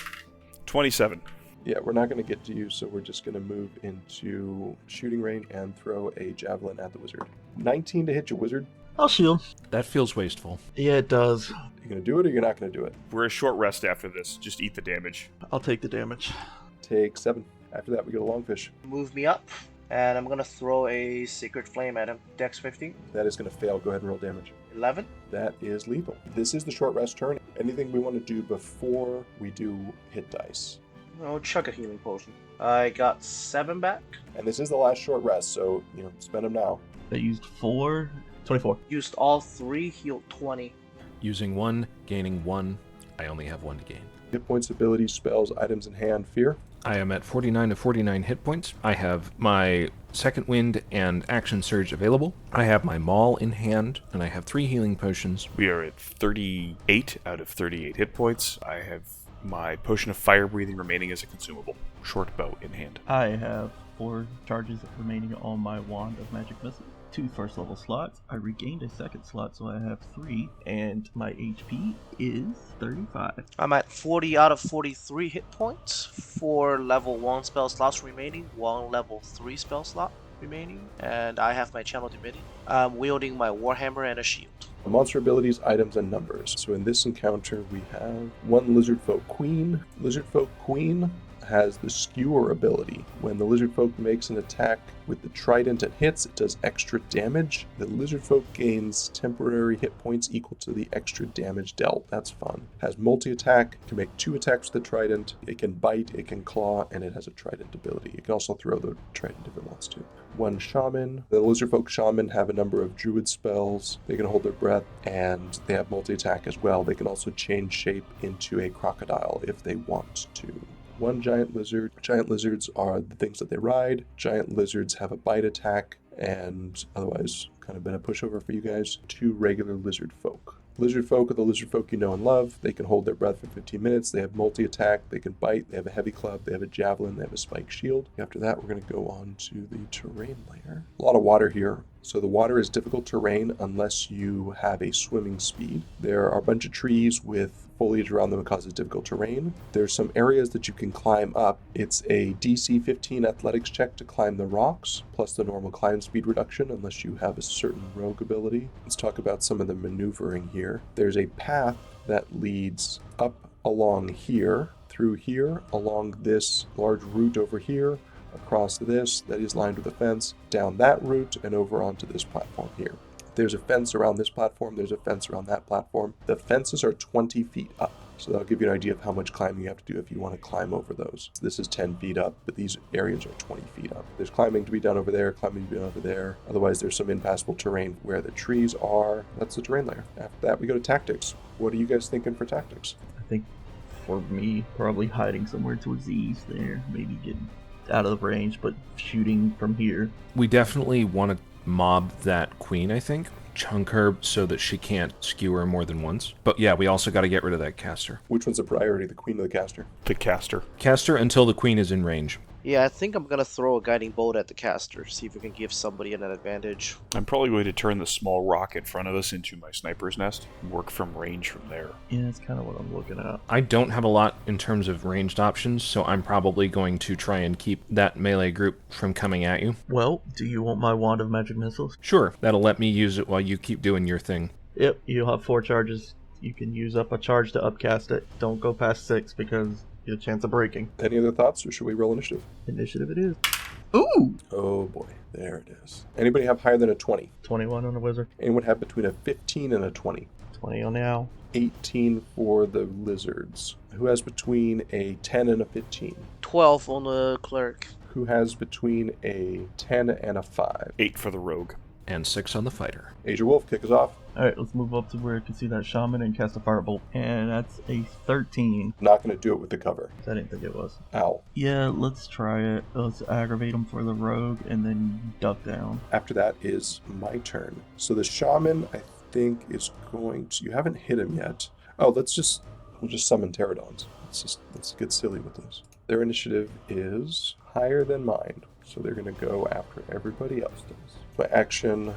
27. Yeah, we're not going to get to you, so we're just going to move into shooting range and throw a javelin at the wizard. 19 to hit your wizard. I'll shield. That feels wasteful. Yeah, it does. You gonna do it or you're not gonna do it? We're a short rest after this. Just eat the damage. I'll take the damage. Take 7. After that, we go to LongFish. Move me up, and I'm gonna throw a Sacred Flame at him. Dex 15. That is gonna fail. Go ahead and roll damage. 11. That is lethal. This is the short rest turn. Anything we want to do before we do hit dice. Oh, chuck a healing potion. I got 7 back. And this is the last short rest, so, spend them now. I used 4. 24. Used all 3, healed 20. Using 1, gaining 1. I only have 1 to gain. Hit points, abilities, spells, items in hand, fear. I am at 49 of 49 hit points. I have my Second Wind and Action Surge available. I have my Maul in hand, and I have 3 healing potions. We are at 38 out of 38 hit points. I have my Potion of Fire Breathing remaining as a consumable. Short bow in hand. I have 4 charges remaining on my Wand of Magic Missile. 2 first level slots. I regained a second slot, so I have 3, and my HP is 35. I'm at 40 out of 43 hit points. 4 level 1 spell slots remaining. 1 level 3 spell slot remaining. And I have my Channel Divinity. I'm wielding my Warhammer and a shield. Monster abilities, items, and numbers. So in this encounter, we have 1 Lizard Folk Queen. Lizard Folk Queen has the Skewer ability. When the Lizard Folk makes an attack with the trident and hits, it does extra damage. The Lizard Folk gains temporary hit points equal to the extra damage dealt. That's fun. Has multi-attack, can make 2 attacks with the trident, it can bite, it can claw, and it has a trident ability. It can also throw the trident if it wants to. 1 Shaman. The Lizard Folk Shaman have a number of druid spells. They can hold their breath, and they have multi-attack as well. They can also change shape into a crocodile if they want to. 1 giant lizard. Giant lizards are the things that they ride. Giant lizards have a bite attack, and otherwise kind of been a pushover for you guys. 2 regular lizard folk. Lizard folk are the lizard folk you know and love. They can hold their breath for 15 minutes. They have multi-attack. They can bite. They have a heavy club. They have a javelin. They have a spike shield. After that, we're going to go on to the terrain layer. A lot of water here. So the water is difficult terrain unless you have a swimming speed. There are a bunch of trees with foliage around them that causes difficult terrain. There's some areas that you can climb up. It's a DC 15 athletics check to climb the rocks, plus the normal climb speed reduction unless you have a certain rogue ability. Let's talk about some of the maneuvering here. There's a path that leads up along here, through here, along this large route over here, across this that is lined with a fence, down that route, and over onto this platform here. There's a fence around this platform, there's a fence around that platform. The fences are 20 feet up, so that'll give you an idea of how much climbing you have to do if you want to climb over those. This is 10 feet up, but these areas are 20 feet up. There's climbing to be done over there, climbing to be done over there. Otherwise, there's some impassable terrain where the trees are. That's the terrain layer. After that, we go to tactics. What are you guys thinking for tactics? I think for me, probably hiding somewhere towards the east there. Maybe getting out of the range, but shooting from here. We definitely want to mob that queen, I think. Chunk her so that she can't skewer more than once. But yeah, we also got to get rid of that caster. Which one's the priority, the queen or the caster? The caster. Caster until the queen is in range. Yeah, I think I'm gonna throw a guiding bolt at the caster, see if we can give somebody an advantage. I'm probably going to turn the small rock in front of us into my sniper's nest and work from range from there. Yeah, that's kind of what I'm looking at. I don't have a lot in terms of ranged options, so I'm probably going to try and keep that melee group from coming at you. Well, do you want my Wand of Magic Missiles? Sure, that'll let me use it while you keep doing your thing. Yep, you'll have 4 charges. You can use up a charge to upcast it. Don't go past 6 because you have a chance of breaking. Any other thoughts, or should we roll initiative? Initiative it is. Ooh! Oh boy, there it is. Anybody have higher than a 20? 21 on the wizard. Anyone have between a 15 and a 20? 20 on the owl. 18 for the lizards. Who has between a 10 and a 15? 12 on the cleric. Who has between a 10 and a 5? 8 for the rogue. And 6 on the fighter. AzureWolf, kick us off. Alright, let's move up to where I can see that shaman and cast a firebolt. And that's a 13. Not going to do it with the cover. I didn't think it was. Ow. Yeah, let's try it. Let's aggravate him for the rogue and then duck down. After that is my turn. So the shaman, I think, is going to... You haven't hit him yet. Oh, we'll just summon pterodons. Let's get silly with this. Their initiative is higher than mine, so they're going to go after everybody else does. My action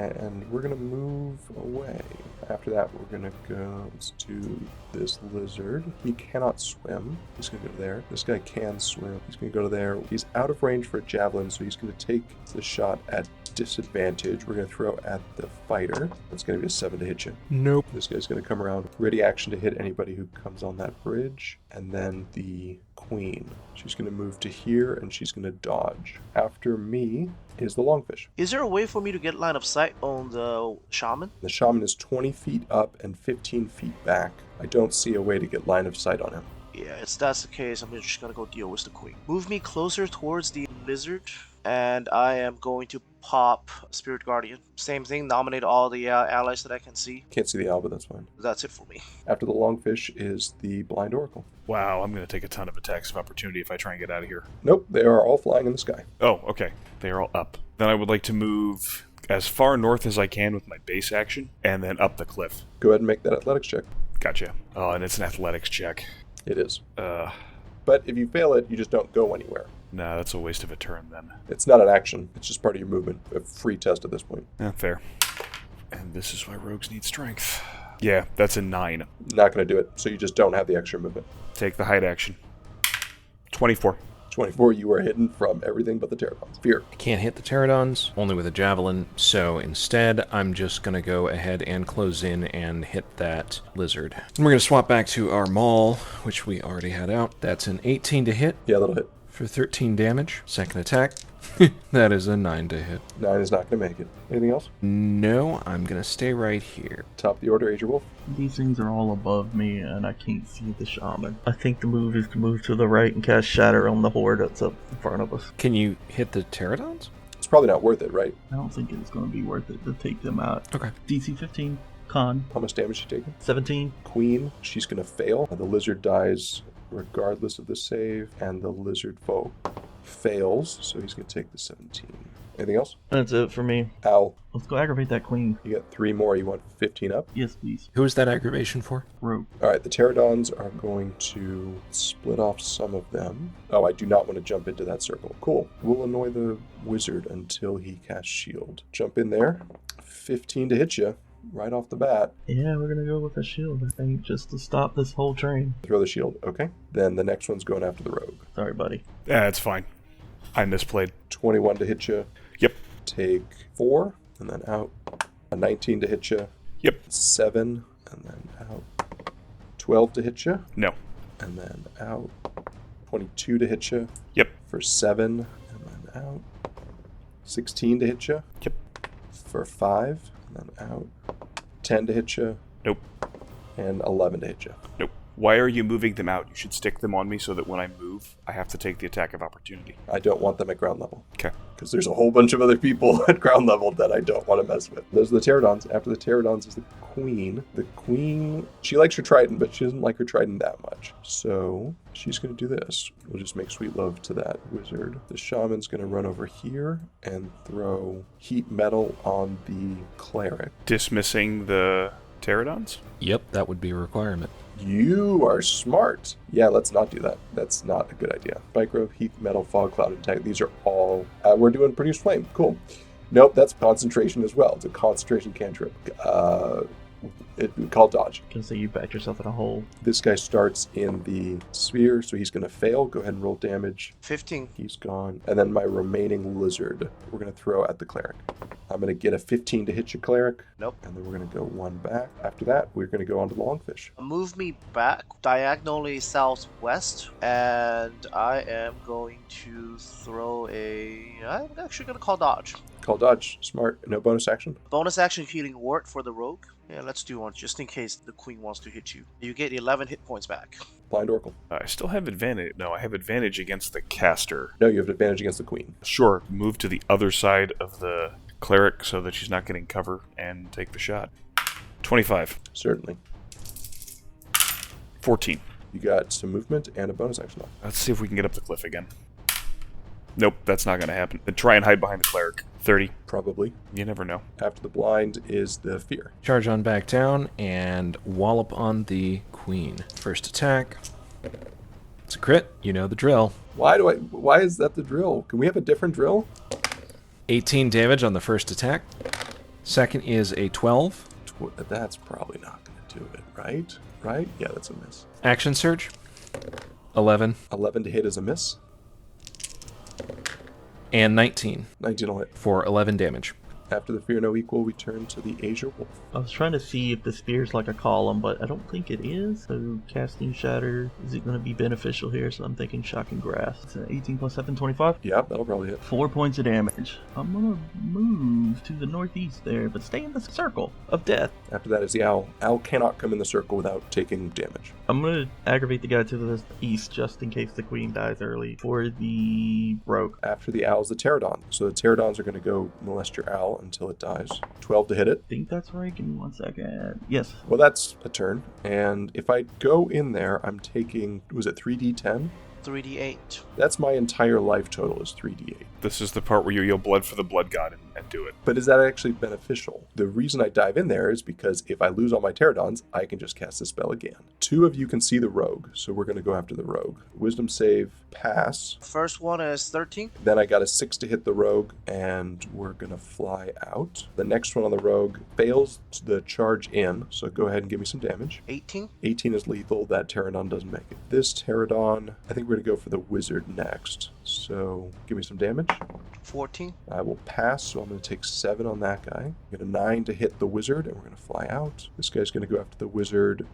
And we're going to move away. After that, we're going to go to this lizard. He cannot swim. He's going to go there. This guy can swim. He's going to go to there. He's out of range for a javelin, so he's going to take the shot at disadvantage. We're going to throw at the fighter. It's going to be a 7 to hit you. Nope. This guy's going to come around. Ready action to hit anybody who comes on that bridge. And then the queen. She's going to move to here, and she's going to dodge. After me is the longfish. Is there a way for me to get line of sight on the shaman? The shaman is 20 feet up and 15 feet back. I don't see a way to get line of sight on him. Yeah, if that's the case, I'm just gonna go deal with the queen. Move me closer towards the lizard, and I am going to pop Spirit Guardian. Same thing, nominate all the allies that I can see. Can't see the owl, but that's fine. That's it for me. After the longfish is the BlindOracle. Wow, I'm going to take a ton of attacks of opportunity if I try and get out of here. Nope, they are all flying in the sky. Oh, okay. They are all up. Then I would like to move as far north as I can with my base action, and then up the cliff. Go ahead and make that athletics check. Gotcha. Oh, and it's an athletics check. It is. Uh, But if you fail it, you just don't go anywhere. nah, that's a waste of a turn then. It's not an action. It's just part of your movement. A free test at this point. Yeah, fair. And this is why rogues need strength. Yeah, that's a 9. Not going to do it, so you just don't have the extra movement. Take the hide action. 24. 24, you are hidden from everything but the pterodons. Fear. I can't hit the pterodons, only with a javelin, so instead I'm just going to go ahead and close in and hit that lizard. And we're going to swap back to our maul, which we already had out. That's an 18 to hit Yeah, that'll hit. for 13 damage. Second attack, that is a 9 to hit. 9 is not going to make it. Anything else? No, I'm going to stay right here. Top of the order, AzureWolf. These things are all above me, and I can't see the shaman. I think the move is to move to the right and cast Shatter on the horde that's up in front of us. Can you hit the pterodons? It's probably not worth it, right? I don't think it's going to be worth it to take them out. Okay. DC 15, con, How much damage you taking? 17. Queen, she's going to fail. The lizard dies regardless of the save, and the lizard foe fails, so he's going to take the 17. Anything else? That's it for me. Owl, Let's go aggravate that queen. you got 3 more. You want 15 up? Yes, please. Who is that aggravation for? Rogue. All right, the pterodons are going to split off some of them. Oh, I do not want to jump into that circle. Cool. We'll annoy the wizard until he casts shield. Jump in there. 15 to hit you right off the bat. Yeah, we're going to go with a shield, I think, just to stop this whole train. Throw the shield. Okay. Then the next one's going after the rogue. Sorry, buddy. Yeah, it's fine. I misplayed. 21 to hit you. Yep. Take 4 and then out. A 19 to hit you. Yep. 7 and then out. 12 to hit you No. and then out. 22 to hit you Yep. for 7 and then out. 16 to hit you Yep. for 5 and then out. 10 to hit you Nope. and 11 to hit you. Nope. Why are you moving them out? You should stick them on me so that when I move, I have to take the attack of opportunity. I don't want them at ground level. Okay. Because there's a whole bunch of other people at ground level that I don't want to mess with. Those are the pterodons. After the pterodons is the queen. The queen, she likes her trident, but she doesn't like her trident that much. So she's going to do this. We'll just make sweet love to that wizard. The shaman's going to run over here and throw heat metal on the cleric. Dismissing the pterodons? Yep, that would be a requirement. You are smart. Yeah, let's not do that. That's not a good idea. Micro, heat, metal, fog, cloud, and tech. These are all... we're doing produce flame. Cool. Nope, that's concentration as well. It's a concentration cantrip. Called dodge. Can say you backed yourself in a hole. This guy starts in the sphere, so he's going to fail. Go ahead and roll damage. 15. He's gone. And then my remaining lizard, we're going to throw at the cleric. I'm going to get a 15 to hit your cleric. Nope. And then we're going to go 1 back. After that, we're going to go on to the longfish. Move me back diagonally southwest, and I am going to throw I'm actually going to call dodge. Call dodge. Smart. No bonus action. Bonus action healing word for the rogue. Yeah, let's do one just in case the queen wants to hit you. You get 11 hit points back. BlindOracle. I still have advantage. No, I have advantage against the caster. No, you have advantage against the queen. Sure, move to the other side of the cleric so that she's not getting cover and take the shot. 25. Certainly. 14. You got some movement and a bonus action. Let's see if we can get up the cliff again. Nope, that's not going to happen. Then try and hide behind the cleric. 30. Probably. You never know. After the blind is the fear. Charge on back down and wallop on the queen. First attack. It's a crit. You know the drill. Why is that the drill? Can we have a different drill? 18 damage on the first attack. Second is a 12. That's probably not going to do it, right? Right? Yeah, that's a miss. Action surge. 11. 11 to hit is a miss. And 19 19 will hit. for 11 damage. After the Fear No Equal, we turn to the AzureWolf. I was trying to see if the spear's like a column, but I don't think it is. So casting Shatter, is it going to be beneficial here? So I'm thinking Shock and Grass. It's an 18 plus 7, 25. Yeah, that'll probably hit. 4 points of damage. I'm going to move to the northeast there, but stay in the circle of death. After that is the Owl. Owl cannot come in the circle without taking damage. I'm going to aggravate the guy to the east just in case the queen dies early for the rogue. After the Owl is the Pterodon. So the Pterodons are going to go molest your Owl until it dies. 12 to hit it. I think that's right. Give me 1 second. Yes. Well, that's a turn. And if I go in there, I'm taking, was it 3d10? 3d8. That's my entire life total is 3d8. This is the part where you yell blood for the blood god and do it. But is that actually beneficial? The reason I dive in there is because if I lose all my Pterodons, I can just cast the spell again. 2 of you can see the rogue, so we're going to go after the rogue. Wisdom save, pass. First one is 13. Then I got a 6 to hit the rogue, and we're going to fly out. The next one on the rogue fails the charge in, so go ahead and give me some damage. 18. 18 is lethal. That Pterodon doesn't make it. This Pterodon, I think we're going to go for the wizard next. So give me some damage. 14. I will pass, so I'm going to take 7 on that guy. I get a 9 to hit the wizard, and we're going to fly out. This guy's going to go after the wizard.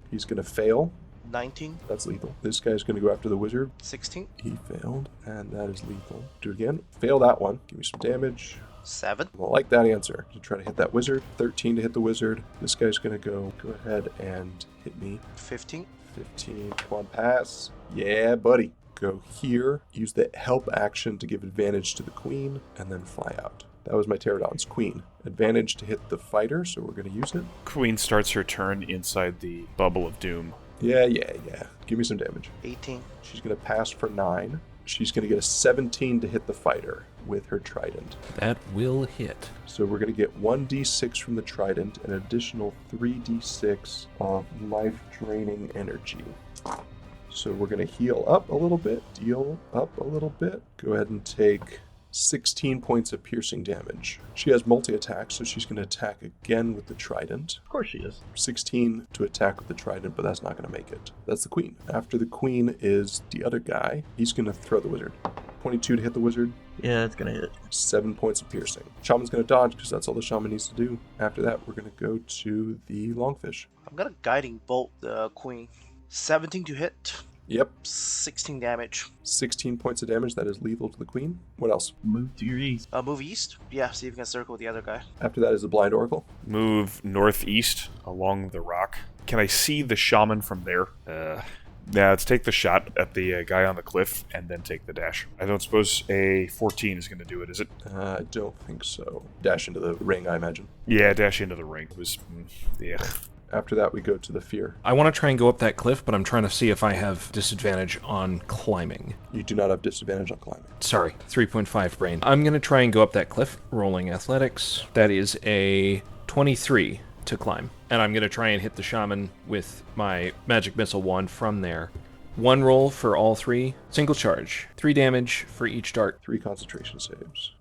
He's going to fail. 19. That's lethal. This guy's going to go after the wizard. 16. He failed, and that is lethal. Do it again. Fail that one. Give me some damage. 7. I like that answer. To try to hit that wizard. 13 to hit the wizard. This guy's going to go ahead and hit me. 15. 15. Come on, pass. Yeah, buddy. Go here. Use the help action to give advantage to the queen, and then fly out. That was my Pterodon's queen. Advantage to hit the fighter, so we're going to use it. Queen starts her turn inside the bubble of doom. Yeah. Give me some damage. 18. She's going to pass for 9. She's going to get a 17 to hit the fighter with her trident. That will hit. So we're going to get 1d6 from the trident, an additional 3d6 of life-draining energy. So we're going to heal up a little bit, deal up a little bit. Go ahead and take 16 points of piercing damage. She has multi-attack, so she's going to attack again with the trident. Of course she is. 16 to attack with the trident, but that's not going to make it. That's the queen. After the queen is the other guy. He's going to throw the wizard. 22 to hit the wizard. Yeah, it's going to hit. 7 points of piercing. Shaman's going to dodge because that's all the shaman needs to do. After that, we're going to go to the longfish. I'm gonna guiding bolt the queen. 17 to hit. Yep. 16 damage. 16 points of damage. That is lethal to the queen. What else? Move to your east. Move east. Yeah, see if you can circle the other guy. After that is the BlindOracle. Move northeast along the rock. Can I see the shaman from there? Yeah, let's take the shot at the guy on the cliff and then take the dash. I don't suppose a 14 is going to do it, is it? I don't think so. Dash into the ring, I imagine. Yeah, dash into the ring. It was, yeah. After that, we go to the fear. I want to try and go up that cliff, but I'm trying to see if I have disadvantage on climbing. You do not have disadvantage on climbing. Sorry, 3.5 brain. I'm going to try and go up that cliff, rolling athletics. That is a 23 to climb. And I'm going to try and hit the shaman with my magic missile wand from there. 1 roll for all 3. Single charge. 3 damage for each dart. 3 concentration saves.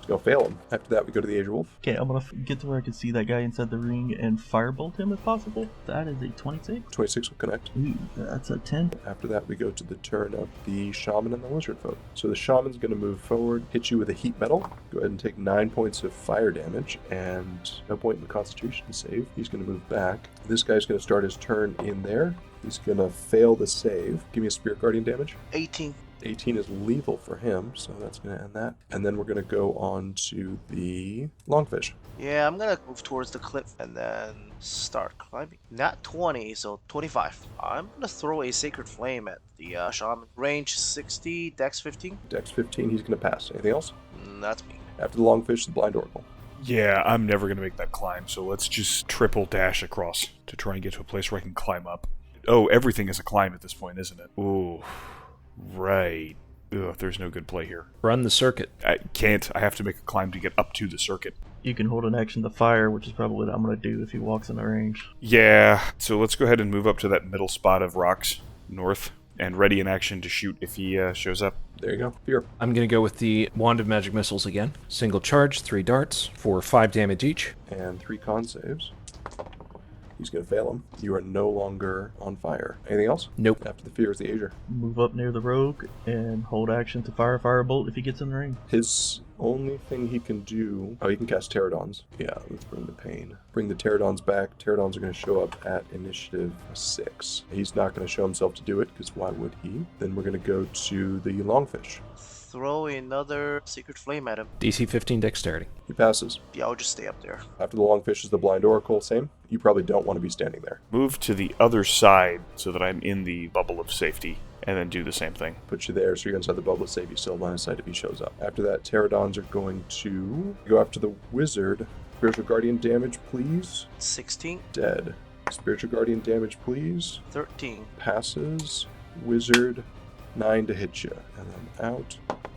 Go fail him. After that, we go to the AzureWolf. Okay, I'm going to get to where I can see that guy inside the ring and firebolt him if possible. That is a 26. 26 will connect. Ooh, that's a 10. After that, we go to the turn of the shaman and the lizard folk. So the shaman's going to move forward, hit you with a heat metal. Go ahead and take 9 points of fire damage and no point in the concentration save. He's going to move back. This guy's going to start his turn in there. He's going to fail the save. Give me a Spirit Guardian damage. 18. 18 is lethal for him, so that's going to end that. And then we're going to go on to the longfish. Yeah, I'm gonna move towards the cliff and then start climbing. Not 20, so 25. I'm gonna throw a Sacred Flame at the shaman. Range 60, Dex 15. Dex 15, he's going to pass. Anything else? That's me. After the longfish, the BlindOracle. Yeah, I'm never going to make that climb, so let's just triple dash across to try and get to a place where I can climb up. Oh, everything is a climb at this point, isn't it? Ooh, right. Ugh, there's no good play here. Run the circuit. I can't. I have to make a climb to get up to the circuit. You can hold an action to fire, which is probably what I'm going to do if he walks in the range. Yeah, so let's go ahead and move up to that middle spot of rocks, north. and ready in action to shoot if he shows up. There you go. Fear. I'm going to go with the Wand of Magic Missiles again. Single charge, 3 darts for 5 damage each. And 3 con saves. He's going to fail him. You are no longer on fire. Anything else? Nope. After the fear is the Azure. Move up near the rogue and hold action to fire a firebolt if he gets in the ring. His only thing he can do... Oh, he can cast Pterodons. Yeah, let's bring the pain. Bring the Pterodons back. Pterodons are going to show up at initiative 6. He's not going to show himself to do it, because why would he? Then we're going to go to the LongFish. Throw another Secret Flame at him. DC 15 Dexterity. He passes. Yeah, I'll just stay up there. After the LongFish is the BlindOracle. Same. You probably don't want to be standing there. Move to the other side so that I'm in the bubble of safety, and then do the same thing. Put you there so you're inside the bubble of save. You still have line of sight if he shows up. After that, Pterodons are going to go after the wizard. Spiritual Guardian damage, please. 16, Dead. Spiritual Guardian damage, please. 13, Passes. Wizard, 9 to hit you. And then out.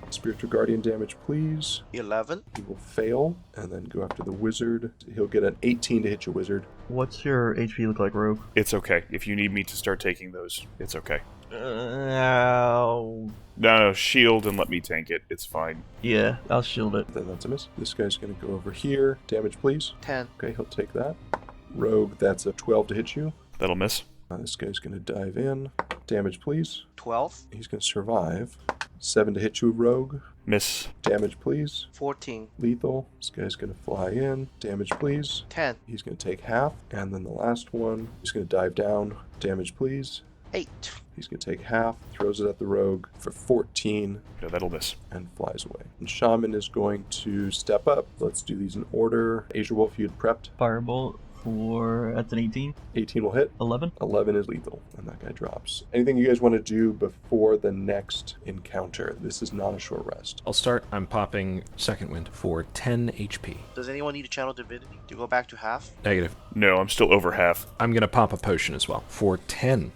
Spiritual Guardian damage, please. 11, He will fail. And then go after the wizard. He'll get an 18 to hit you, wizard. What's your HP look like, rogue? It's okay. If you need me to start taking those, it's okay. Ow. No, shield and let me tank it. It's fine. Yeah, I'll shield it. Then that's a miss. This guy's going to go over here. Damage, please. 10, Okay, he'll take that. Rogue, that's a 12 to hit you. That'll miss. This guy's going to dive in. Damage, please. 12, He's going to survive. 7 to hit you, Rogue. Miss. Damage, please. 14, Lethal. This guy's going to fly in. Damage, please. 10, He's going to take half. And then the last one, he's going to dive down. Damage, please. 8, He's going to take half. Throws it at the Rogue for 14 Yeah, that'll miss. and flies away. And Shaman is going to step up. Let's do these in order. AzureWolf, you had prepped. Firebolt for, that's an 18. 18 will hit. 11. 11 is lethal, and that guy drops. Anything you guys want to do before the next encounter? This is not a short rest. I'll start. I'm popping Second Wind for 10 HP. Does anyone need a Channel Divinity to go back to half? Negative. No, I'm still over half. I'm going to pop a potion as well for 10.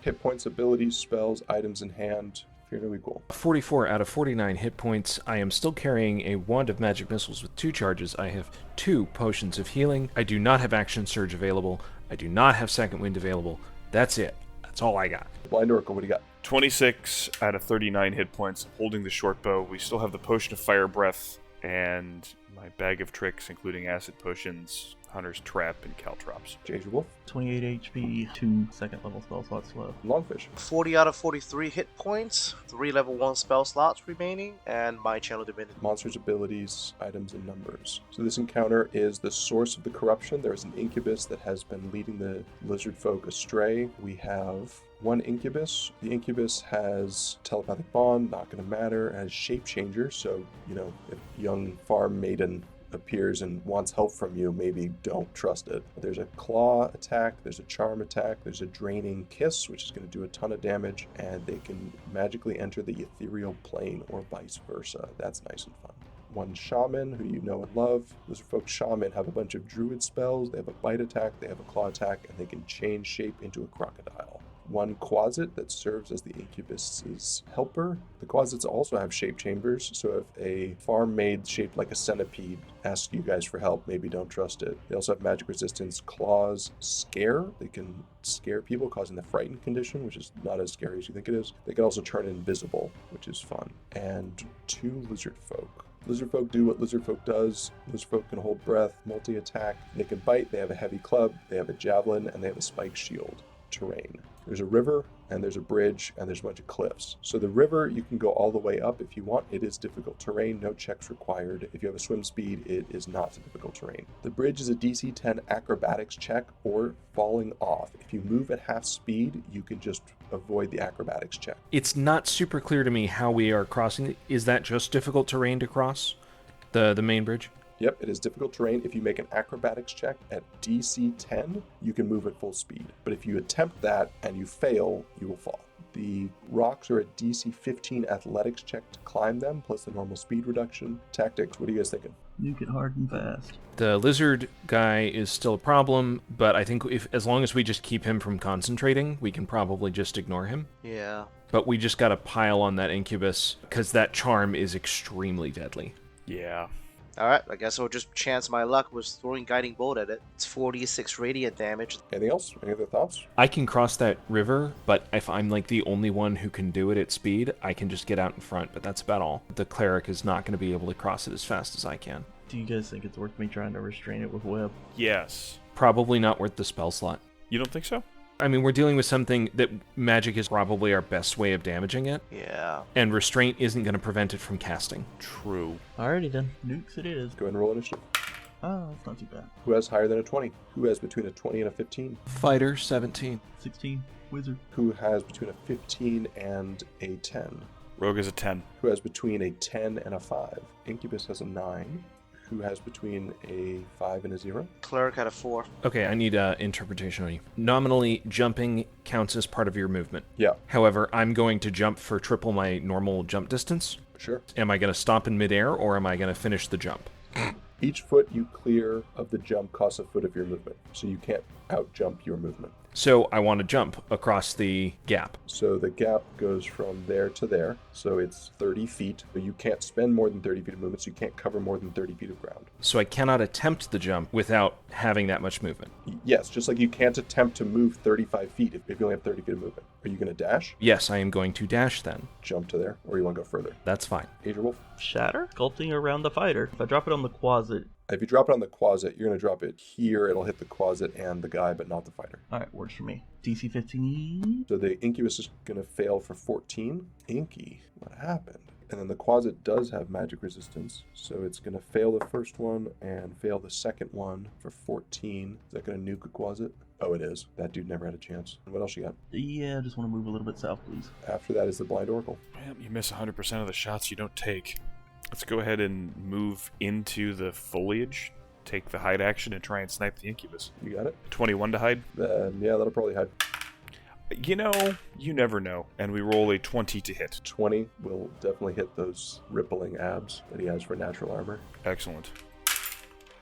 Hit points, abilities, spells, items in hand. Fear no equal. 44 out of 49 hit points. I am still carrying a Wand of Magic Missiles with 2 charges. I have 2 potions of healing. I do not have Action Surge available. I do not have Second Wind available. That's it. That's all I got. BlindOracle, what do you got? 26 out of 39 hit points, holding the short bow. We still have the Potion of Fire Breath and my bag of tricks, including acid potions, Hunter's Trap, and Caltrops. AzureWolf, 28 HP, 2 second level spell slots left. LongFish. 40 out of 43 hit points, 3 level 1 spell slots remaining, and my Channel Divinity. Monsters, abilities, items, and numbers. So this encounter is the source of the corruption. There is an incubus that has been leading the lizard folk astray. We have 1 incubus. The incubus has telepathic bond, not going to matter, has shape changer. So, you know, if young farm maiden appears and wants help from you, maybe don't trust it. There's a claw attack, there's a charm attack, there's a draining kiss, which is going to do a ton of damage, and they can magically enter the ethereal plane or vice versa. That's nice and fun. 1 shaman who you know and love. Lizard folk shaman have a bunch of druid spells. They have a bite attack, they have a claw attack, and they can change shape into a crocodile. 1 quasit that serves as the incubus's helper. The quasits also have shape chambers, so if a farm maid shaped like a centipede asks you guys for help, maybe don't trust it. They also have magic resistance, claws, scare. They can scare people, causing the frightened condition, which is not as scary as you think it is. They can also turn invisible, which is fun. And 2 lizard folk. Lizard folk do what lizard folk does. Lizard folk can hold breath, multi-attack. They can bite, they have a heavy club, they have a javelin, and they have a spike shield. Terrain. There's a river, and there's a bridge, and there's a bunch of cliffs. So the river, you can go all the way up if you want. It is difficult terrain, no checks required. If you have a swim speed, it is not difficult terrain. The bridge is a DC 10 acrobatics check or falling off. If you move at half speed, you can just avoid the acrobatics check. It's not super clear to me how we are crossing. Is that just difficult terrain to cross? The main bridge? Yep, it is difficult terrain. If you make an acrobatics check at DC 10, you can move at full speed. But if you attempt that and you fail, you will fall. The rocks are a DC 15 athletics check to climb them, plus the normal speed reduction. Tactics, what are you guys thinking? Nuke it hard and fast. The lizard guy is still a problem, but I think as long as we just keep him from concentrating, we can probably just ignore him. Yeah. But we just gotta pile on that incubus, because that charm is extremely deadly. Yeah. Alright, I guess I'll just chance my luck with throwing Guiding Bolt at it. It's 46 radiant damage. Anything else? Any other thoughts? I can cross that river, but if I'm like the only one who can do it at speed, I can just get out in front, but that's about all. The cleric is not going to be able to cross it as fast as I can. Do you guys think it's worth me trying to restrain it with web? Yes. Probably not worth the spell slot. You don't think so? I mean, we're dealing with something that magic is probably our best way of damaging it, Yeah. and restraint isn't going to prevent it from casting. True. Alrighty then, nukes it is. Go ahead and roll initiative. Oh, that's not too bad. Who has higher than a 20? Who has between a 20 and a 15? Fighter, 17. 16, wizard. Who has between a 15 and a 10? Rogue is a 10. Who has between a 10 and a 5? Incubus has a 9. Who has between a 5 and a 0? Cleric had a 4. Okay, I need interpretation on you. Nominally, jumping counts as part of your movement. Yeah, However, I'm going to jump for triple my normal jump distance. sure. Am I going to stop in midair, or am I going to finish the jump? Each foot you clear of the jump costs a foot of your movement, so you can't out-jump your movement. So I want to jump across the gap. So the gap goes from there to there, so it's 30 feet. But you can't spend more than 30 feet of movement, so you can't cover more than 30 feet of ground. So I cannot attempt the jump without having that much movement. Yes, just like you can't attempt to move 35 feet if you only have 30 feet of movement. Are you going to dash, Yes, I am going to dash then. jump to there, or you want to go further? That's fine. AzureWolf? Shatter? Sculpting around the fighter. If I drop it on the Quasit, If you drop it on the Quasit, you're going to drop it here. It'll hit the Quasit and the guy, but not the fighter. alright, works for me. DC 15. So the Incubus is going to fail for 14. Inky, what happened? And then the Quasit does have magic resistance, so it's going to fail the first one and fail the second one for 14. Is that going to nuke a Quasit? Oh, it is. That dude never had a chance. And what else you got? Yeah, I just want to move a little bit south, please. After that is the BlindOracle. Well, you miss 100% of the shots you don't take. Let's go ahead and move into the foliage, take the hide action, and try and snipe the Incubus. You got it? 21 to hide? Yeah, that'll probably hide. You know, you never know. And we roll a 20 to hit. 20 will definitely hit those rippling abs that he has for natural armor. Excellent.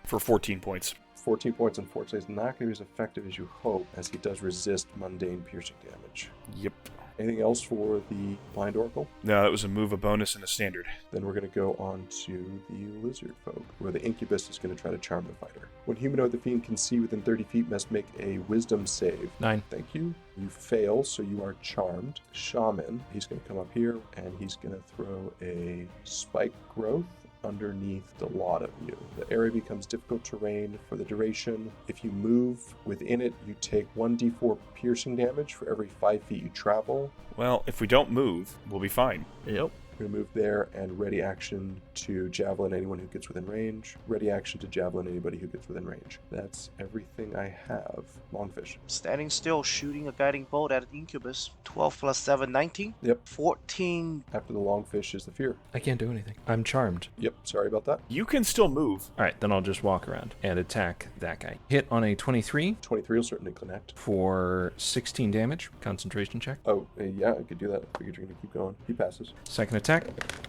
For 14 points. 14 points, unfortunately, is not going to be as effective as you hope, as he does resist mundane piercing damage. Yep. Anything else for the BlindOracle? No, that was a move, a bonus, and a standard. Then we're going to go on to the lizard folk, where the Incubus is going to try to charm the fighter. When humanoid the fiend can see within 30 feet, must make a wisdom save. 9. Thank you. You fail, so you are charmed. Shaman, he's going to come up here, and he's going to throw a spike growth underneath the lot of you. The area becomes difficult terrain for the duration. If you move within it, you take 1d4 piercing damage for every 5 feet you travel. Well, if we don't move, we'll be fine. Yep. We're going to move there and ready action to javelin anyone who gets within range. Ready action to javelin anybody who gets within range. That's everything I have. Longfish. Standing still, shooting a Guiding Bolt at an Incubus. 12 plus 7, 19. Yep. 14. After the longfish is the fear. I can't do anything. I'm charmed. Yep. Sorry about that. You can still move. Alright, then I'll just walk around and attack that guy. Hit on a 23 23 will certainly connect. for 16 damage. Concentration check. Oh, yeah, I could do that. I figured you're going to keep going. He passes. Second attack.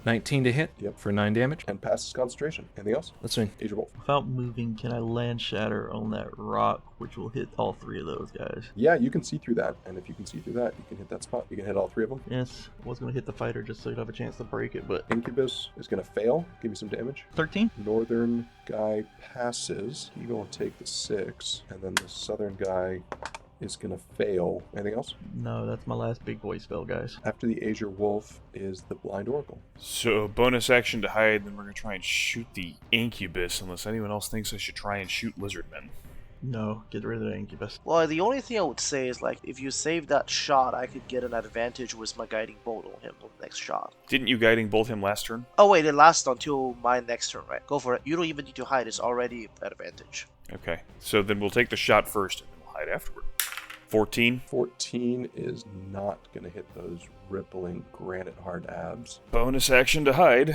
19 to hit Yep. for 9 damage. And passes concentration. Anything else? Let's see. AzureWolf. Without moving, can I land shatter on that rock, which will hit all three of those guys? Yeah, you can see through that. And if you can see through that, you can hit that spot. You can hit all 3 of them. Yes, I was going to hit the fighter just so you'd have a chance to break it, but Incubus is going to fail. Give me some damage. 13? Northern guy passes. He going to take the 6. And then the southern guy is going to fail. Anything else? No, that's my last big boy spell, guys. After the AzureWolf is the BlindOracle. So, bonus action to hide, then we're going to try and shoot the Incubus, unless anyone else thinks I should try and shoot Lizardmen. No, get rid of the Incubus. Well, the only thing I would say is, like, if you save that shot, I could get an advantage with my Guiding Bolt on him on the next shot. Didn't you Guiding Bolt him last turn? Oh, wait, it lasts until my next turn, right? Go for it. You don't even need to hide. It's already an advantage. Okay, so then we'll take the shot first, and then we'll hide afterward. 14. 14 is not going to hit those rippling granite hard abs. Bonus action to hide.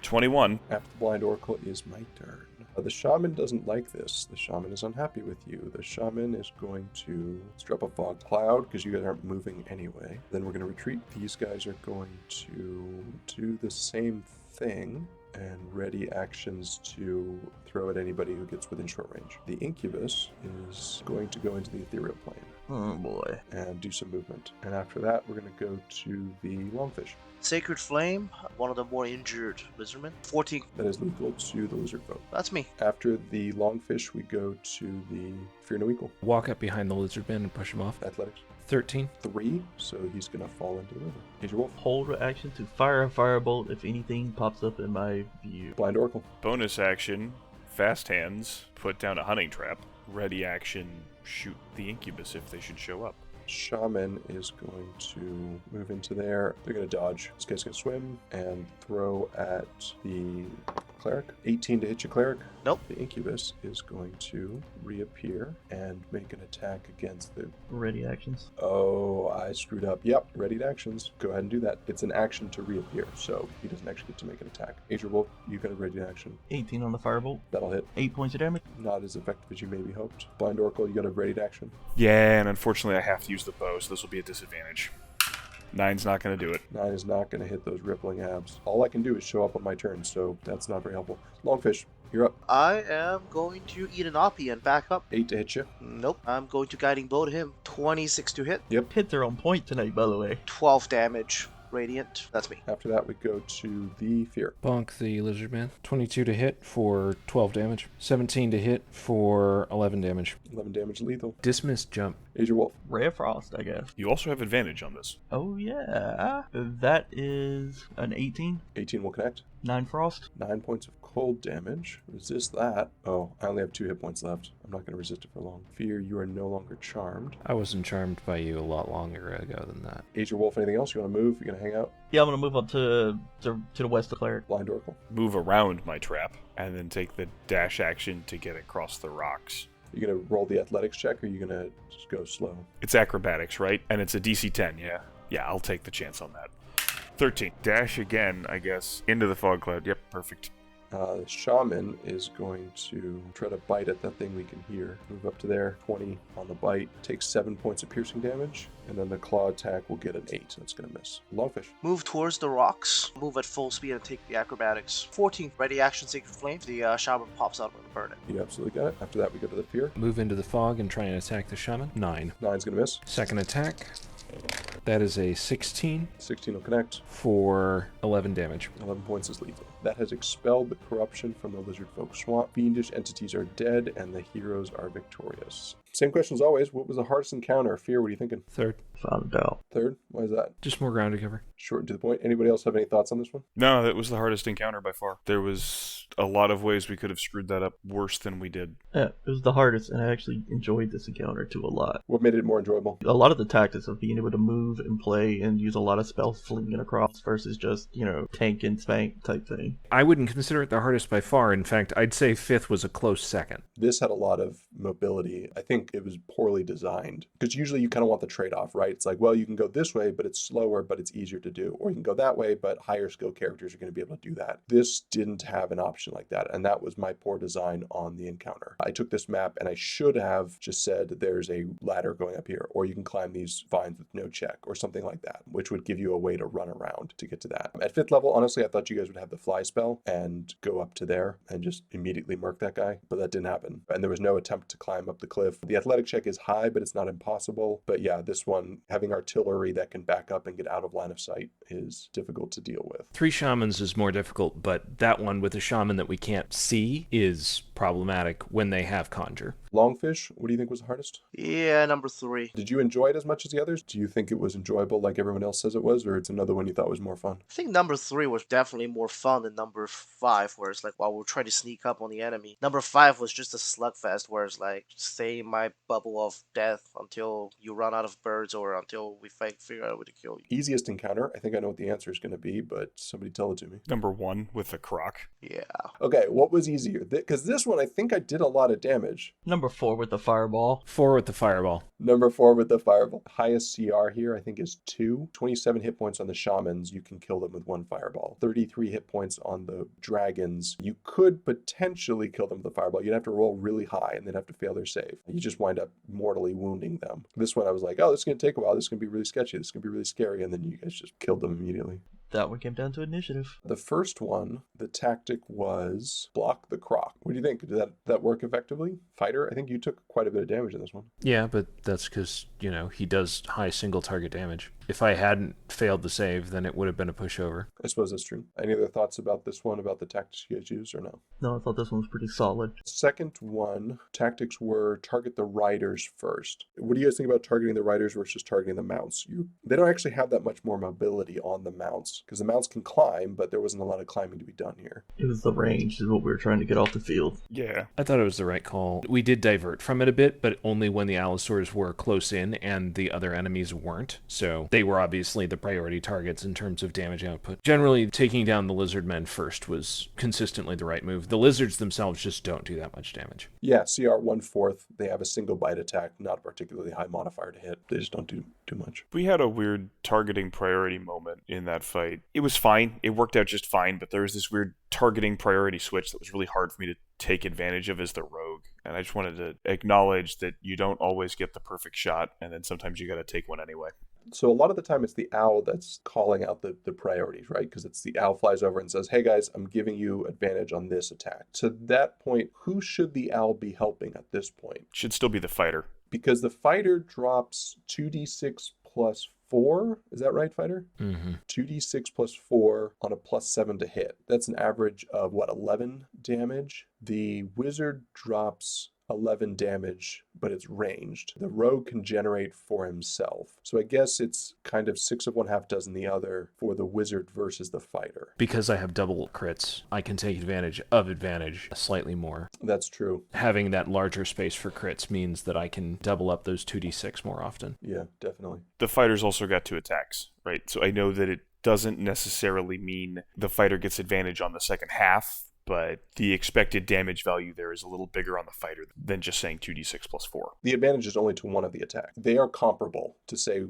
21. After the BlindOracle is my turn. The shaman doesn't like this. The shaman is unhappy with you. The shaman is going to drop a fog cloud because you guys aren't moving anyway. Then we're going to retreat. These guys are going to do the same thing and ready actions to throw at anybody who gets within short range. The Incubus is going to go into the ethereal plane. Oh boy. and do some movement. And after that, we're going to go to the LongFish. Sacred Flame, one of the more injured lizardmen. 14. That is lethal to the lizard folk. That's me. After the LongFish, we go to the Fear No Equal. Walk up behind the lizard man and push him off. Athletics. 13. 3, so he's going to fall into the river. AzureWolf. Hold action to fire a firebolt if anything pops up in my view. BlindOracle. Bonus action, fast hands, put down a hunting trap. Ready action, shoot the incubus if they should show up. Shaman is going to move into there. They're going to dodge. This guy's going to swim and throw at the cleric. 18 to hit your cleric. Nope. The incubus is going to reappear and make an attack against the... Ready actions. Oh, I screwed up. Yep, ready to actions. Go ahead and do that. It's an action to reappear, so he doesn't actually get to make an attack. AzureWolf, you got a ready to action. 18 on the firebolt. That'll hit. 8 points of damage. Not as effective as you maybe hoped. BlindOracle, you got a ready to action. Yeah, and unfortunately I have to use the bow, so this will be a disadvantage. 9's not going to do it. 9 is not going to hit those rippling abs. All I can do is show up on my turn, so that's not very helpful. LongFish, you're up. I am going to eat an Oppie and back up. 8 to hit you. Nope. I'm going to Guiding Blow to him. 26 to hit. Hits are on point tonight, by the way. 12 damage. Radiant. That's me. After that, we go to the Fear. Bonk the lizard man. 22 to hit for 12 damage. 17 to hit for 11 damage. 11 damage lethal. Dismiss jump. AzureWolf. Ray of Frost, I guess. You also have advantage on this. Oh yeah. That is an 18. 18 will connect. 9 Frost. 9 points of cold damage. Resist that. Oh, I only have 2 hit points left. I'm not going to resist it for long. Fear, you are no longer charmed. I wasn't charmed by you a lot longer ago than that. AzureWolf, anything else? You want to move? You going to hang out? Yeah, I'm gonna move up to the west of Cleric. BlindOracle. Move around my trap, and then take the dash action to get across the rocks. You going to roll the athletics check, or are you going to just go slow? It's acrobatics, right? And it's a DC 10, yeah? Yeah, I'll take the chance on that. 13. Dash again, I guess, into the fog cloud. Yep, perfect. The shaman is going to try to bite at that thing we can hear. Move up to there, 20 on the bite. Takes 7 points of piercing damage, and then the claw attack will get an 8. That's going to miss. LongFish. Move towards the rocks. Move at full speed and take the acrobatics. 14. Ready action, Sacred Flame. The shaman pops out and burn it. You absolutely got it. After that, we go to the Fear. Move into the fog and try and attack the shaman. 9. 9's going to miss. Second attack. That is a 16 16 will connect. for 11 damage. 11 points is lethal. That has expelled the corruption from the lizard folk swamp. Fiendish entities are dead, and the heroes are victorious. Same question as always. What was the hardest encounter? Fear, what are you thinking? Third. Found it out. Third? Why is that? Just more ground to cover. Short and to the point. Anybody else have any thoughts on this one? No, that was the hardest encounter by far. There was a lot of ways we could have screwed that up worse than we did. Yeah, it was the hardest, and I actually enjoyed this encounter too a lot. What made it more enjoyable? A lot of the tactics of being able to move and play and use a lot of spells flinging across versus just, tank and spank type thing. I wouldn't consider it the hardest by far. In fact, I'd say 5th was a close second. This had a lot of mobility. I think it was poorly designed. Because usually you kind of want the trade-off, right? It's like, well, you can go this way, but it's slower, but it's easier to do. Or you can go that way, but higher skill characters are going to be able to do that. This didn't have an option like that. And that was my poor design on the encounter. I took this map and I should have just said there's a ladder going up here, or you can climb these vines with no check, or something like that, which would give you a way to run around to get to that. At 5th level, honestly, I thought you guys would have the fly spell and go up to there and just immediately murk that guy, but that didn't happen. And there was no attempt to climb up the cliff. The athletic check is high, but it's not impossible. But yeah, this one, having artillery that can back up and get out of line of sight is difficult to deal with. 3 shamans is more difficult, but that one with a shaman that we can't see is problematic when they have conjure. LongFish, what do you think was the hardest? Yeah, number 3. Did you enjoy it as much as the others? Do you think it was enjoyable like everyone else says it was, or it's another one you thought was more fun? I think number 3 was definitely more fun than number 5, where it's like, while we're trying to sneak up on the enemy. Number 5 was just a slugfest, where it's like, stay in my bubble of death until you run out of birds or until we figure out a way to kill you. Easiest encounter? I think I know what the answer is going to be, but somebody tell it to me. Number 1 with the croc. Yeah. Okay, what was easier? Because this one, I think I did a lot of damage. Number 4 with the fireball. 4 with the fireball. Number 4 with the fireball. Highest CR here, I think, is 2. 27 hit points on the shamans. You can kill them with 1 fireball. 33 hit points on the dragons. You could potentially kill them with a fireball. You'd have to roll really high and they'd have to fail their save. You just wind up mortally wounding them. This one, I was like, oh, this is going to take a while. This is going to be really sketchy. This is going to be really scary. And then you guys just killed them immediately. That one came down to initiative. The first one, the tactic was block the croc. What do you think? Did that work effectively? Fighter, I think you took quite a bit of damage in this one. Yeah, but that's because, he does high single target damage. If I hadn't failed the save, then it would have been a pushover. I suppose that's true. Any other thoughts about this one, about the tactics you guys used, or no? No, I thought this one was pretty solid. Second one, tactics were target the riders first. What do you guys think about targeting the riders versus targeting the mounts? They don't actually have that much more mobility on the mounts, because the mounts can climb, but there wasn't a lot of climbing to be done here. It was the range is what we were trying to get off the field. Yeah. I thought it was the right call. We did divert from it a bit, but only when the allosaurs were close in and the other enemies weren't. So they were obviously the priority targets in terms of damage output. Generally, taking down the lizard men first was consistently the right move. The lizards themselves just don't do that much damage. Yeah, CR 1/4, they have a single bite attack, not a particularly high modifier to hit. They just don't do too much. We had a weird targeting priority moment in that fight. It was fine. It worked out just fine, but there was this weird targeting priority switch that was really hard for me to take advantage of as the rogue. And I just wanted to acknowledge that you don't always get the perfect shot, and then sometimes you got to take one anyway. So a lot of the time it's the owl that's calling out the priorities, right? Because it's the owl flies over and says, hey guys, I'm giving you advantage on this attack. To that point, who should the owl be helping at this point? Should still be the fighter. Because the fighter drops 2d6 plus 4. Is that right, fighter? Mm-hmm. 2d6 plus 4 on a plus 7 to hit. That's an average of, 11 damage? The wizard drops 11 damage, but it's ranged. The rogue can generate for himself. So I guess it's kind of 6 of one, half dozen the other for the wizard versus the fighter. Because I have double crits, I can take advantage slightly more. That's true. Having that larger space for crits means that I can double up those 2d6 more often. Yeah, definitely. The fighter's also got 2 attacks, right? So I know that it doesn't necessarily mean the fighter gets advantage on the second half, but the expected damage value there is a little bigger on the fighter than just saying 2d6 plus 4. The advantage is only to one of the attack. They are comparable to, say,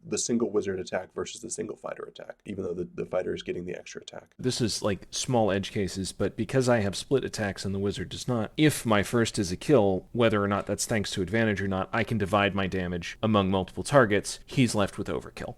the single wizard attack versus the single fighter attack, even though the fighter is getting the extra attack. This is like small edge cases, but because I have split attacks and the wizard does not, if my first is a kill, whether or not that's thanks to advantage or not, I can divide my damage among multiple targets. He's left with overkill.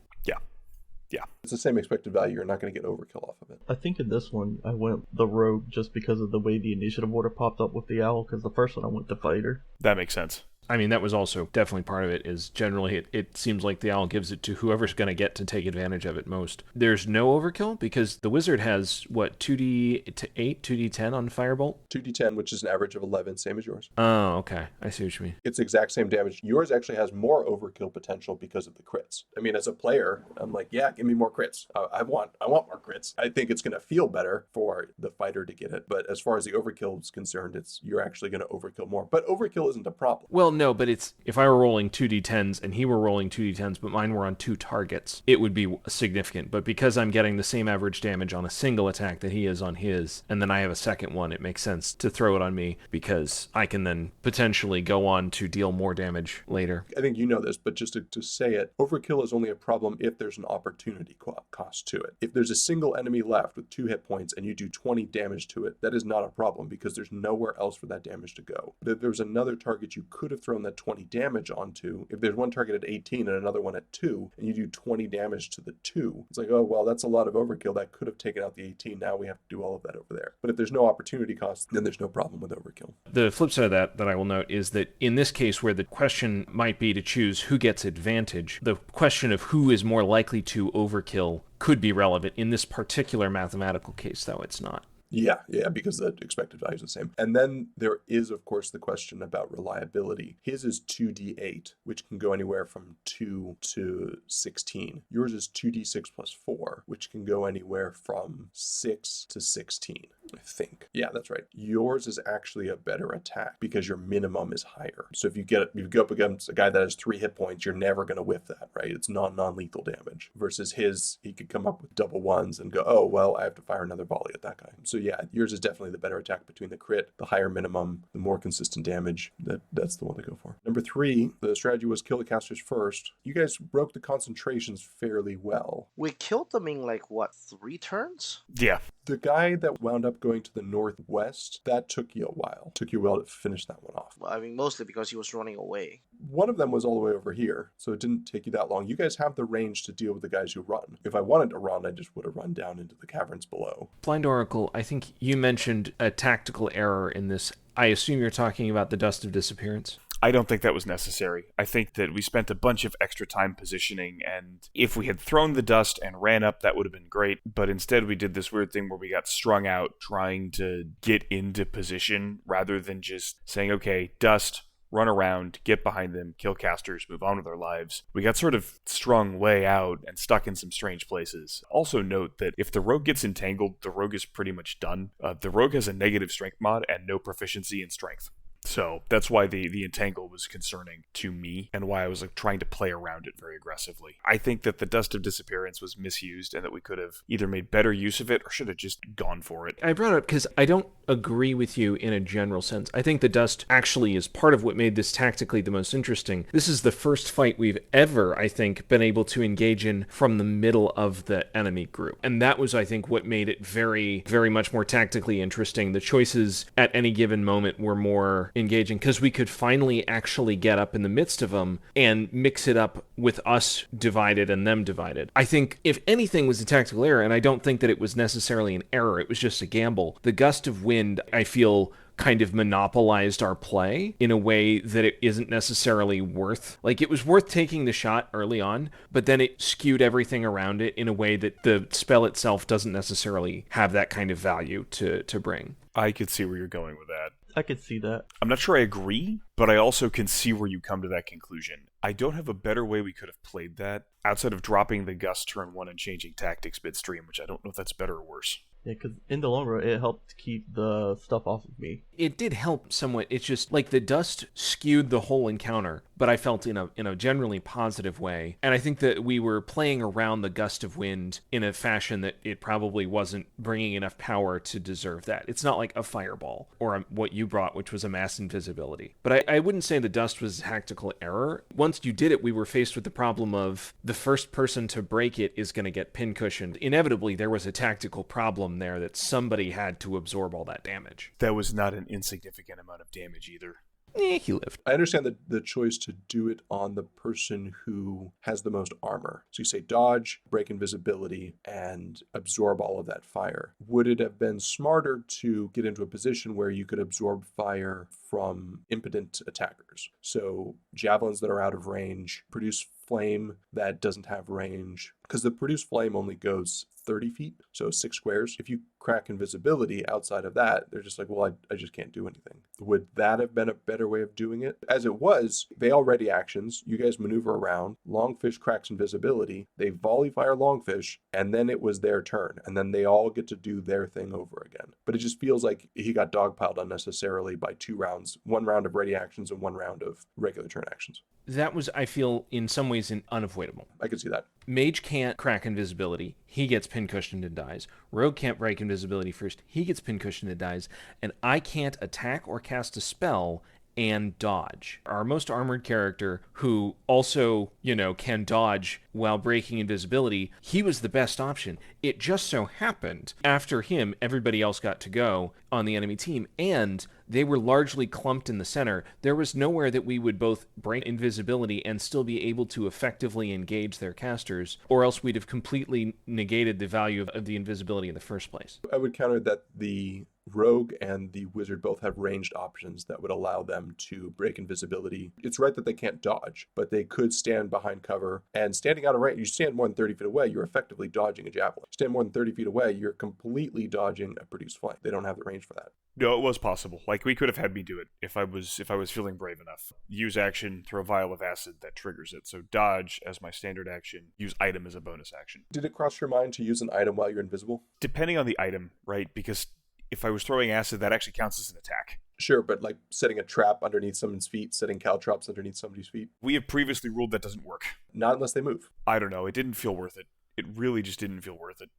Yeah. It's the same expected value. You're not going to get overkill off of it. I think in this one, I went the rogue just because of the way the initiative order popped up with the owl, because the first one I went the fighter. That makes sense. I mean, that was also definitely part of it, is generally it seems like the owl gives it to whoever's going to get to take advantage of it most. There's no overkill because the wizard has, 2d8, 2d10 on Firebolt? 2d10, which is an average of 11, same as yours. Oh, okay. I see what you mean. It's the exact same damage. Yours actually has more overkill potential because of the crits. I mean, as a player, I'm like, yeah, give me more crits. I want more crits. I think it's going to feel better for the fighter to get it. But as far as the overkill is concerned, you're actually going to overkill more. But overkill isn't a problem. Well, no, but it's if I were rolling 2d10s and he were rolling 2d10s, but mine were on 2 targets, it would be significant. But because I'm getting the same average damage on a single attack that he is on his, and then I have a second one, it makes sense to throw it on me because I can then potentially go on to deal more damage later. I think you know this, but just to say it, overkill is only a problem if there's an opportunity cost to it. If there's a single enemy left with 2 hit points and you do 20 damage to it, that is not a problem because there's nowhere else for that damage to go. But if there's another target you could have thrown that 20 damage onto, if there's one target at 18 and another one at 2, and you do 20 damage to the 2, it's like, oh, well, that's a lot of overkill. That could have taken out the 18. Now we have to do all of that over there. But if there's no opportunity cost, then there's no problem with overkill. The flip side of that I will note is that in this case where the question might be to choose who gets advantage, the question of who is more likely to overkill could be relevant. In this particular mathematical case, though, it's not. Yeah, because the expected value is the same. And then there is, of course, the question about reliability. His is 2d8, which can go anywhere from 2 to 16. Yours is 2d6 plus 4, which can go anywhere from 6 to 16, I think. Yeah, that's right. Yours is actually a better attack because your minimum is higher. So if you go up against a guy that has 3 hit points, you're never going to whiff that, right? It's non-lethal damage. Versus his, he could come up with double ones and go, oh, well, I have to fire another volley at that guy. So yeah, yours is definitely the better attack between the crit, the higher minimum, the more consistent damage. That's the one to go for. Number 3, the strategy was kill the casters first. You guys broke the concentrations fairly well. We killed them in 3 turns? Yeah. The guy that wound up going to the northwest, that took you a while. Took you a while to finish that one off. Well, I mean, mostly because he was running away. One of them was all the way over here, so it didn't take you that long. You guys have the range to deal with the guys who run. If I wanted to run, I just would have run down into the caverns below. BlindOracle, I think you mentioned a tactical error in this. I assume you're talking about the Dust of Disappearance? I don't think that was necessary. I think that we spent a bunch of extra time positioning, and if we had thrown the dust and ran up, that would have been great. But instead, we did this weird thing where we got strung out trying to get into position rather than just saying, okay, dust, run around, get behind them, kill casters, move on with our lives. We got sort of strung way out and stuck in some strange places. Also note that if the rogue gets entangled, the rogue is pretty much done. The rogue has a negative strength mod and no proficiency in strength. So that's why the entangle was concerning to me and why I was trying to play around it very aggressively. I think that the Dust of Disappearance was misused and that we could have either made better use of it or should have just gone for it. I brought it up because I don't agree with you in a general sense. I think the dust actually is part of what made this tactically the most interesting. This is the first fight we've ever, I think, been able to engage in from the middle of the enemy group. And that was, I think, what made it very, very much more tactically interesting. The choices at any given moment were more engaging because we could finally actually get up in the midst of them and mix it up with us divided and them divided. I think if anything was a tactical error, and I don't think that it was necessarily an error, it was just a gamble. The gust of wind, I feel, kind of monopolized our play in a way that it isn't necessarily worth. Like, it was worth taking the shot early on, but then it skewed everything around it in a way that the spell itself doesn't necessarily have that kind of value to bring. I could see where you're going with that. I could see that. I'm not sure I agree, but I also can see where you come to that conclusion. I don't have a better way we could have played that outside of dropping the gust turn 1 and changing tactics midstream, which I don't know if that's better or worse. Yeah, because in the long run, it helped keep the stuff off of me. It did help somewhat. It's just like the dust skewed the whole encounter, but I felt in a generally positive way. And I think that we were playing around the gust of wind in a fashion that it probably wasn't bringing enough power to deserve that. It's not like a fireball or what you brought, which was a mass invisibility. But I wouldn't say the dust was a tactical error. Once you did it, we were faced with the problem of the first person to break it is going to get pincushioned. Inevitably, there was a tactical problem there that somebody had to absorb all that damage. That was not an insignificant amount of damage either. He lived. I understand the choice to do it on the person who has the most armor. So you say dodge, break invisibility, and absorb all of that fire. Would it have been smarter to get into a position where you could absorb fire from impotent attackers? So javelins that are out of range, produce flame that doesn't have range, because the produce flame only goes 30 feet, so 6 squares. If you crack invisibility outside of that, they're just like, well, I just can't do anything. Would that have been a better way of doing it? As it was, they all ready actions, you guys maneuver around, LongFish cracks invisibility, they volley fire LongFish, and then it was their turn, and then they all get to do their thing over again. But it just feels like he got dogpiled unnecessarily by 2 rounds, 1 round of ready actions and 1 round of regular turn actions. That was, I feel, in some ways unavoidable. I can see that. Mage can't crack invisibility. He gets pincushioned and dies. Rogue can't break invisibility first. He gets pincushioned and dies. And I can't attack or cast a spell and dodge. Our most armored character, who also, can dodge while breaking invisibility, he was the best option. It just so happened, after him, everybody else got to go on the enemy team, and they were largely clumped in the center. There was nowhere that we would both break invisibility and still be able to effectively engage their casters, or else we'd have completely negated the value of the invisibility in the first place. I would counter that the rogue and the wizard both have ranged options that would allow them to break invisibility. It's right that they can't dodge, but they could stand behind cover, and standing out of range, you stand more than 30 feet away, you're effectively dodging a javelin. Stand more than 30 feet away, you're completely dodging a produce flame. They don't have the range for that. No, it was possible. Like, we could have had me do it if I was feeling brave enough. Use action, throw a vial of acid, that triggers it. So dodge as my standard action, use item as a bonus action. Did it cross your mind to use an item while you're invisible? Depending on the item, right? Because if I was throwing acid, that actually counts as an attack. Sure, but like setting a trap underneath someone's feet, setting caltrops underneath somebody's feet. We have previously ruled that doesn't work. Not unless they move. I don't know. It didn't feel worth it. It really just didn't feel worth it.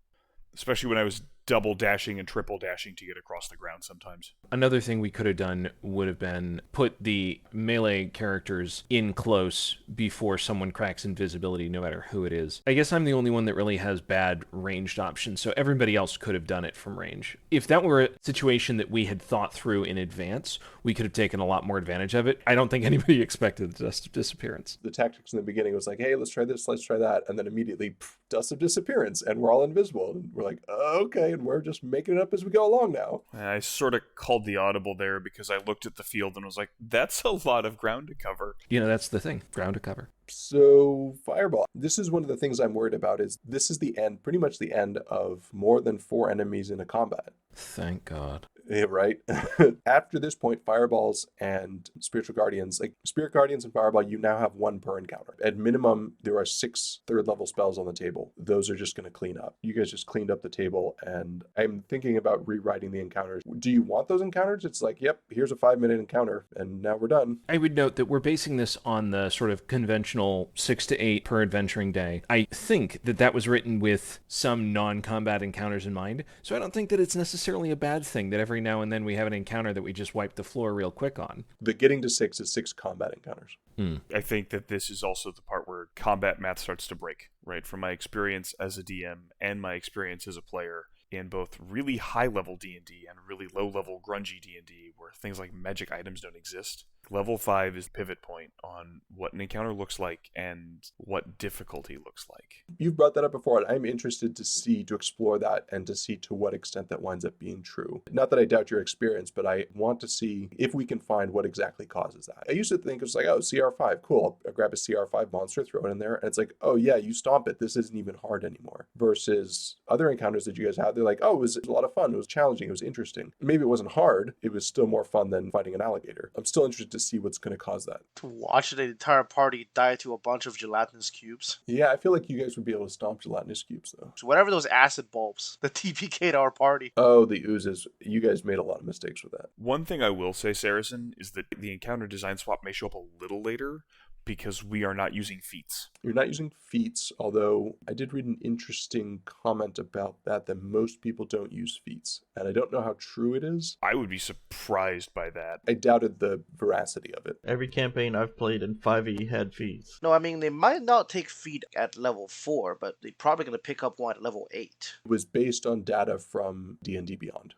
especially when I was double dashing and triple dashing to get across the ground sometimes. Another thing we could have done would have been put the melee characters in close before someone cracks invisibility, no matter who it is. I guess I'm the only one that really has bad ranged options, so everybody else could have done it from range. If that were a situation that we had thought through in advance, we could have taken a lot more advantage of it. I don't think anybody expected the Dust of Disappearance. The tactics in the beginning was like, hey, let's try this, let's try that, and then immediately, Dust of Disappearance, and we're all invisible. And we're like, okay, and we're just making it up as we go along now. I sort of called the audible there because I looked at the field and was like, that's a lot of ground to cover. You know, that's the thing. Ground to cover. So, Fireball. This is one of the things I'm worried about is this is the end, pretty much the end of more than 4 enemies in a combat. Thank God. Yeah, right? After this point, Fireballs and Spiritual Guardians, like Spirit Guardians and Fireball, you now have 1 per encounter. At minimum, there are 6 third-level spells on the table. Those are just going to clean up. You guys just cleaned up the table, and I'm thinking about rewriting the encounters. Do you want those encounters? It's like, yep, here's a 5-minute encounter, and now we're done. I would note that we're basing this on the sort of conventional 6 to 8 per adventuring day. I think that that was written with some non-combat encounters in mind, so I don't think that it's necessarily a bad thing that every now and then we have an encounter that we just wipe the floor real quick on. The getting to 6 is 6 combat encounters. I think that this is also the part where combat math starts to break, right? From my experience as a DM and my experience as a player in both really high-level D&D and really low-level grungy D&D, where things like magic items don't exist. Level 5 is the pivot point on what an encounter looks like and what difficulty looks like. You've brought that up before, and I'm interested to explore that and to see to what extent that winds up being true. Not that I doubt your experience, but I want to see if we can find what exactly causes that. I used to think it was like, oh, CR5, cool. I'll grab a CR5 monster, throw it in there, and it's like, oh yeah, you stomp it. This isn't even hard anymore. Versus other encounters that you guys had, they're like, oh, it was a lot of fun. It was challenging. It was interesting. Maybe it wasn't hard. It was still more fun than fighting an alligator. I'm still interested to see what's going to cause that. To watch the entire party die to a bunch of gelatinous cubes. Yeah, I feel like you guys would be able to stomp gelatinous cubes, though. So whatever those acid bulbs, the TPK'd our party. Oh, the oozes. You guys made a lot of mistakes with that. One thing I will say, Saracen, is that the encounter design swap may show up a little later because we are not using feats. You're not using feats, although I did read an interesting comment about that most people don't use feats. And I don't know how true it is. I would be surprised by that. I doubted the veracity of it. Every campaign I've played in 5e had feats. No, I mean, they might not take feed at level 4, but they're probably going to pick up one at level 8. It was based on data from D&D Beyond.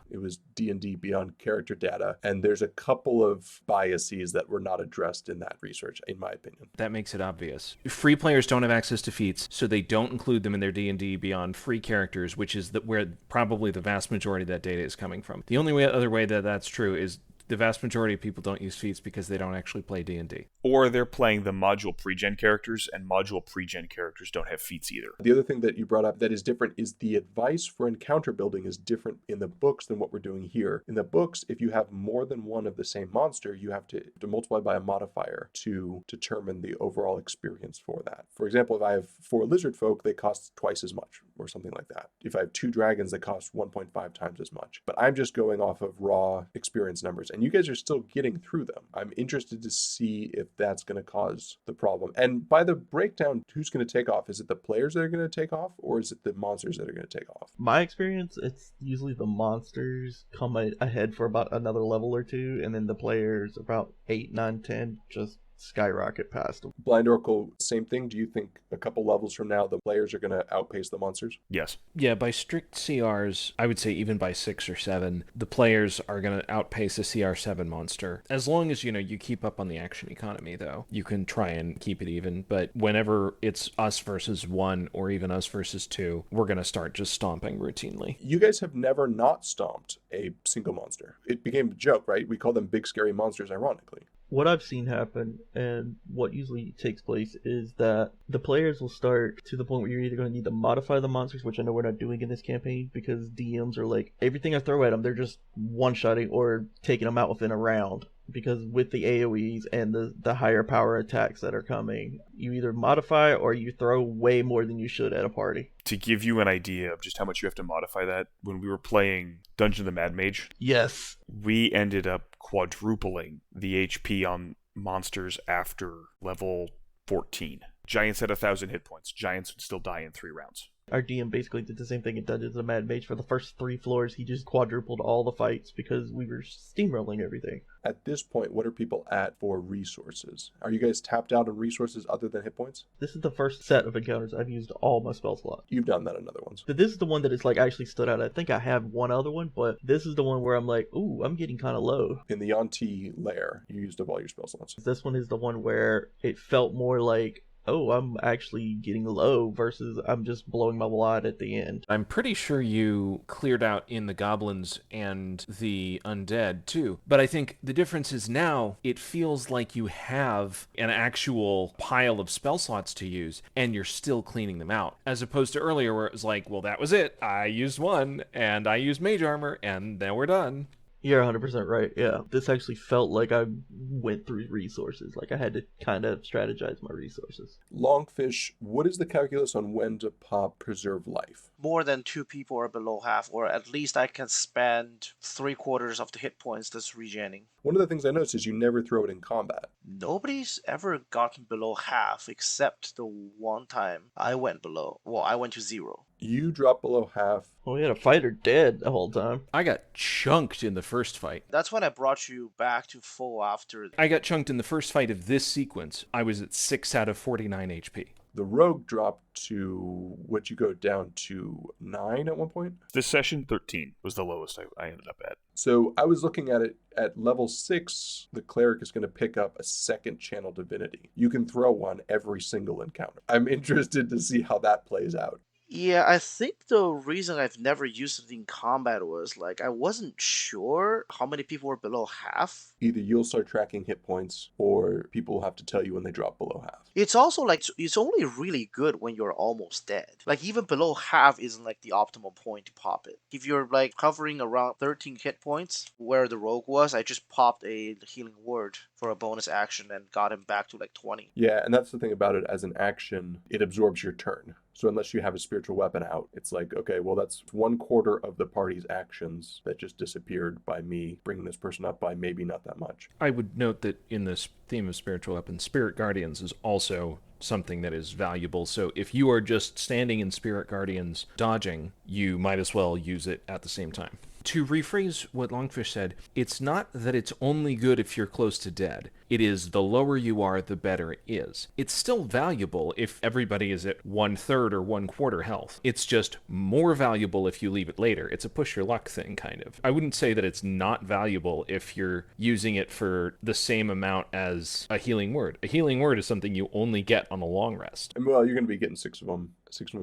It was D&D Beyond character data, and there's a couple of biases that were not addressed in that research, in my opinion. That makes it obvious. Free players don't have access to feats, so they don't include them in their D&D Beyond free characters, which is where probably the vast majority of that data is coming from. The only other way that that's true is the vast majority of people don't use feats because they don't actually play D&D. Or they're playing the module pre-gen characters, and module pre-gen characters don't have feats either. The other thing that you brought up that is different is the advice for encounter building is different in the books than what we're doing here. In the books, if you have more than one of the same monster, you have to multiply by a modifier to determine the overall experience for that. For example, if I have 4 lizard folk, they cost twice as much, or something like that. If I have 2 dragons, they cost 1.5 times as much. But I'm just going off of raw experience numbers, and you guys are still getting through them. I'm interested to see if that's going to cause the problem. And by the breakdown, who's going to take off? Is it the players that are going to take off, or is it the monsters that are going to take off? My experience, it's usually the monsters come ahead for about another level or 2, and then the players about 8, 9, 10 just skyrocket past them. BlindOracle, same thing. Do you think a couple levels from now the players are going to outpace the monsters? Yes. Yeah, by strict CRs, I would say even by 6 or 7, the players are going to outpace a CR7 monster. As long as, you keep up on the action economy, though. You can try and keep it even, but whenever it's us versus 1 or even us versus 2, we're going to start just stomping routinely. You guys have never not stomped a single monster. It became a joke, right? We call them big scary monsters, ironically. What I've seen happen and what usually takes place is that the players will start to the point where you're either going to need to modify the monsters, which I know we're not doing in this campaign because DMs are like, everything I throw at them, they're just one-shotting or taking them out within a round. Because with the AoEs and the higher power attacks that are coming, you either modify or you throw way more than you should at a party. To give you an idea of just how much you have to modify that, when we were playing Dungeon of the Mad Mage, yes, we ended up quadrupling the HP on monsters after level 14. Giants had 1,000 hit points. Giants would still die in 3 rounds. Our DM basically did the same thing in Dungeons and Mad Mage. For the first 3 floors, he just quadrupled all the fights because we were steamrolling everything. At this point, what are people at for resources? Are you guys tapped out on resources other than hit points? This is the first set of encounters I've used all my spell slots. You've done that in other ones. But this is the one that is like actually stood out. I think I have one other one, but this is the one where I'm like, ooh, I'm getting kind of low. In the Yanti lair, you used up all your spell slots. This one is the one where it felt more like, oh, I'm actually getting low versus I'm just blowing my wad at the end. I'm pretty sure you cleared out in the goblins and the undead too. But I think the difference is now it feels like you have an actual pile of spell slots to use and you're still cleaning them out. As opposed to earlier where it was like, well, that was it. I used one and I used mage armor and then we're done. You're 100% right, yeah. This actually felt like I went through resources. Like I had to kind of strategize my resources. LongFish, what is the calculus on when to pop Preserve Life? More than 2 people are below half, or at least I can spend 3/4 of the hit points that's regenning. One of the things I noticed is you never throw it in combat. Nobody's ever gotten below half except the one time I went below. Well, I went to 0. You drop below half. Well, we had a fighter dead the whole time. I got chunked in the first fight. That's when I brought you back to full after. I got chunked in the first fight of this sequence. I was at 6 out of 49 HP. The rogue dropped to, what you go down to 9 at one point? This session, 13 was the lowest I ended up at. So I was looking at it at level 6, the cleric is going to pick up a second channel divinity. You can throw one every single encounter. I'm interested to see how that plays out. Yeah, I think the reason I've never used it in combat was like I wasn't sure how many people were below half. Either you'll start tracking hit points or people will have to tell you when they drop below half. It's also like it's only really good when you're almost dead. Like even below half isn't like the optimal point to pop it. If you're like hovering around 13 hit points where the rogue was, I just popped a healing word for a bonus action and got him back to like 20. Yeah, and that's the thing about it. As an action, it absorbs your turn. So unless you have a spiritual weapon out, it's like, okay, well, that's 1/4 of the party's actions that just disappeared by me bringing this person up by maybe not that much. I would note that in this theme of spiritual weapons, Spirit Guardians is also something that is valuable. So if you are just standing in Spirit Guardians dodging, you might as well use it at the same time. To rephrase what Longfish said, it's not that it's only good if you're close to dead. It is the lower you are, the better it is. It's still valuable if everybody is at 1/3 or 1/4 health. It's just more valuable if you leave it later. It's a push your luck thing, kind of. I wouldn't say that it's not valuable if you're using it for the same amount as a healing word. A healing word is something you only get on a long rest. And well, you're going to be getting 6 of them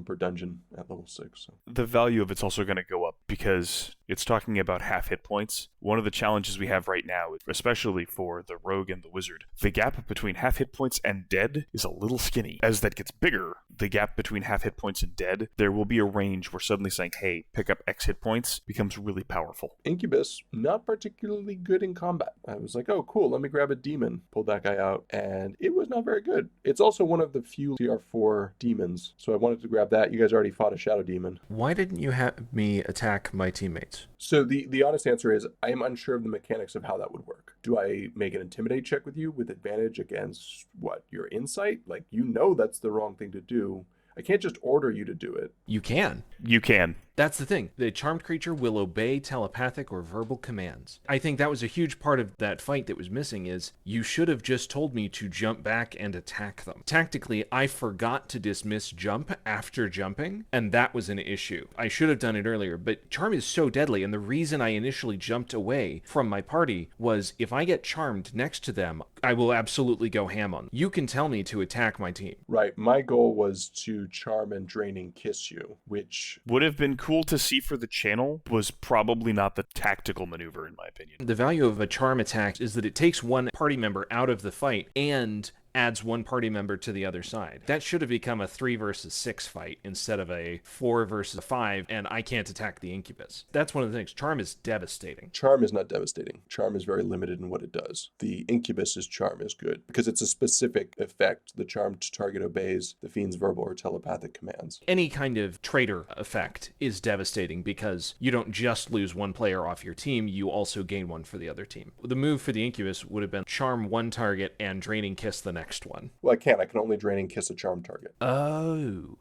per dungeon at level 6. So. The value of it's also going to go up because it's talking about half hit points. One of the challenges we have right now, especially for the rogue and the wizard, the gap between half hit points and dead is a little skinny. As that gets bigger, the gap between half hit points and dead, there will be a range where suddenly saying, hey, pick up X hit points becomes really powerful. Incubus, not particularly good in combat. I was like, oh, cool, let me grab a demon. Pulled that guy out, and it was not very good. It's also one of the few TR4 demons, so I wanted to grab that. You guys already fought a shadow demon. Why didn't you have me attack my teammates? So the honest answer is I am unsure of the mechanics of how that would work. Do I make an intimidate check with you with advantage against what, your insight? Like, you know that's the wrong thing to do. I can't just order you to do it. You can. You can. That's the thing. The charmed creature will obey telepathic or verbal commands. I think that was a huge part of that fight that was missing is you should have just told me to jump back and attack them. Tactically, I forgot to dismiss jump after jumping, and that was an issue. I should have done it earlier, but charm is so deadly, and the reason I initially jumped away from my party was if I get charmed next to them, I will absolutely go ham on them. You can tell me to attack my team. Right. My goal was to charm and draining kiss you, which would have been cool to see for the channel, was probably not the tactical maneuver in my opinion. The value of a charm attack is that it takes one party member out of the fight and adds one party member to the other side. That should have become a 3 versus 6 fight instead of a 4 versus 5, and I can't attack the incubus. That's one of the things. Charm is devastating. Charm is not devastating. Charm is very limited in what it does. The incubus's charm is good because it's a specific effect. The charmed target obeys the fiend's verbal or telepathic commands. Any kind of traitor effect is devastating because you don't just lose one player off your team, you also gain one for the other team. The move for the incubus would have been charm one target and draining kiss the next one. Well, I can't. I can only drain and kiss a charm target. Oh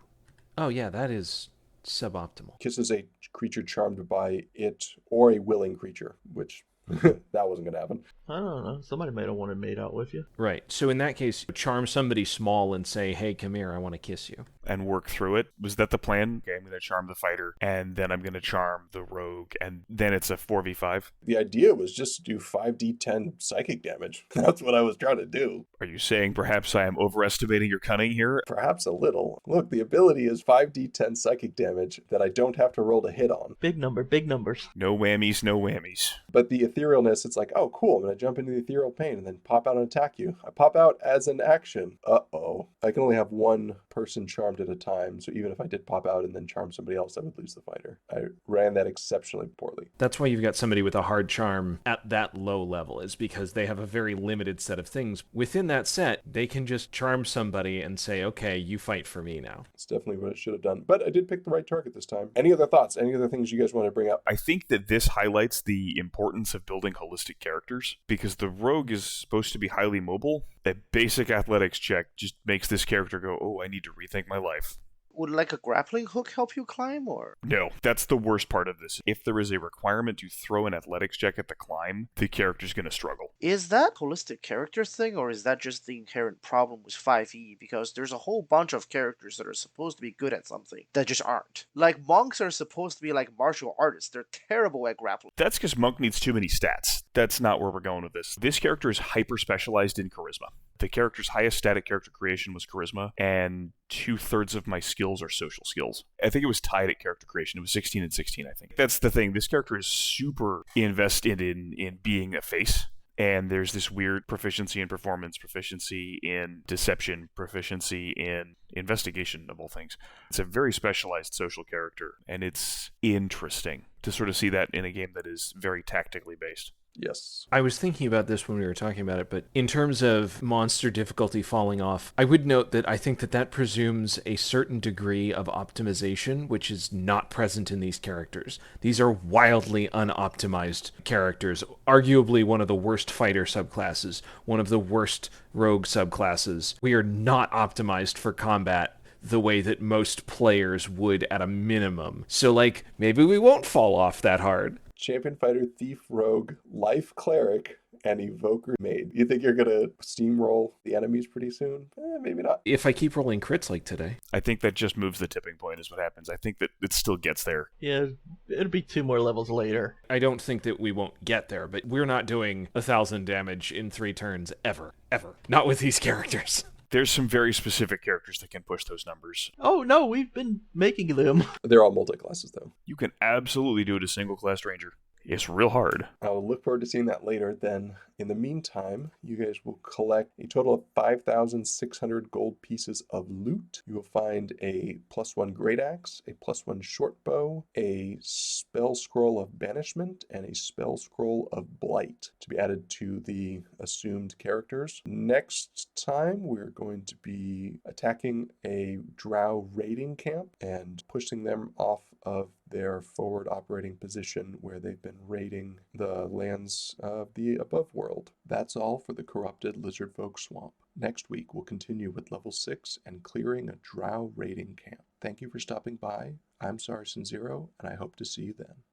yeah, that is suboptimal. Kisses a creature charmed by it or a willing creature, which that wasn't going to happen. I don't know. Somebody might have wanted made out with you. Right. So in that case, charm somebody small and say, hey, come here, I want to kiss you. And work through it. Was that the plan? Okay, I'm going to charm the fighter, and then I'm going to charm the rogue, and then it's a 4v5. The idea was just to do 5d10 psychic damage. That's what I was trying to do. Are you saying perhaps I am overestimating your cunning here? Perhaps a little. Look, the ability is 5d10 psychic damage that I don't have to roll to hit on. Big numbers. No whammies, no whammies. But the etherealness, it's like, oh, cool, I'm going to jump into the ethereal plane and then pop out and attack you. I pop out as an action. Uh-oh. I can only have one person charmed at a time, so even if I did pop out and then charm somebody else, I would lose the fighter. I ran that exceptionally poorly. That's why you've got somebody with a hard charm at that low level, is because they have a very limited set of things. Within that set, they can just charm somebody and say, okay, you fight for me now. It's definitely what it should have done. But I did pick the right target this time. Any other thoughts? Any other things you guys want to bring up? I think that this highlights the importance of building holistic characters, because the rogue is supposed to be highly mobile. A basic athletics check just makes this character go, oh, I need to rethink my life. Would like a grappling hook help you climb, or? No, that's the worst part of this. If there is a requirement to throw an athletics check at the climb, the character's going to struggle. Is that holistic character thing, or is that just the inherent problem with 5e? Because there's a whole bunch of characters that are supposed to be good at something that just aren't. Like, monks are supposed to be like martial artists. They're terrible at grappling. That's because Monk needs too many stats. That's not where we're going with this. This character is hyper-specialized in charisma. The character's highest static character creation was charisma, and 2/3 of my skills are social skills. I think it was tied at character creation. It was 16 and 16, I think. That's the thing. This character is super invested in being a face. And there's this weird proficiency in performance, proficiency in deception, proficiency in investigation of all things. It's a very specialized social character, and it's interesting to sort of see that in a game that is very tactically based. Yes. I was thinking about this when we were talking about it, but in terms of monster difficulty falling off, I would note that I think that that presumes a certain degree of optimization, which is not present in these characters. These are wildly unoptimized characters, arguably one of the worst fighter subclasses, one of the worst rogue subclasses. We are not optimized for combat the way that most players would at a minimum. So, like, maybe we won't fall off that hard. Champion fighter, thief, rogue, life cleric, and evoker mage. You think you're going to steamroll the enemies pretty soon? Maybe not. If I keep rolling crits like today. I think that just moves the tipping point is what happens. I think that it still gets there. Yeah, it'll be 2 more levels later. I don't think that we won't get there, but we're not doing 1,000 damage in 3 turns ever. Ever. Not with these characters. There's some very specific characters that can push those numbers. Oh no, we've been making them. They're all multi-classes, though. You can absolutely do it as single-class ranger. It's real hard. I will look forward to seeing that later. Then, in the meantime, you guys will collect a total of 5,600 gold pieces of loot. You will find a +1 great axe, a +1 short bow, a spell scroll of banishment, and a spell scroll of blight to be added to the assumed characters. Next time, we're going to be attacking a drow raiding camp and pushing them off of their forward operating position where they've been raiding the lands of the above world. That's all for the corrupted lizard folk swamp. Next week, we'll continue with level 6 and clearing a drow raiding camp. Thank you for stopping by. I'm Saracen Zero, and I hope to see you then.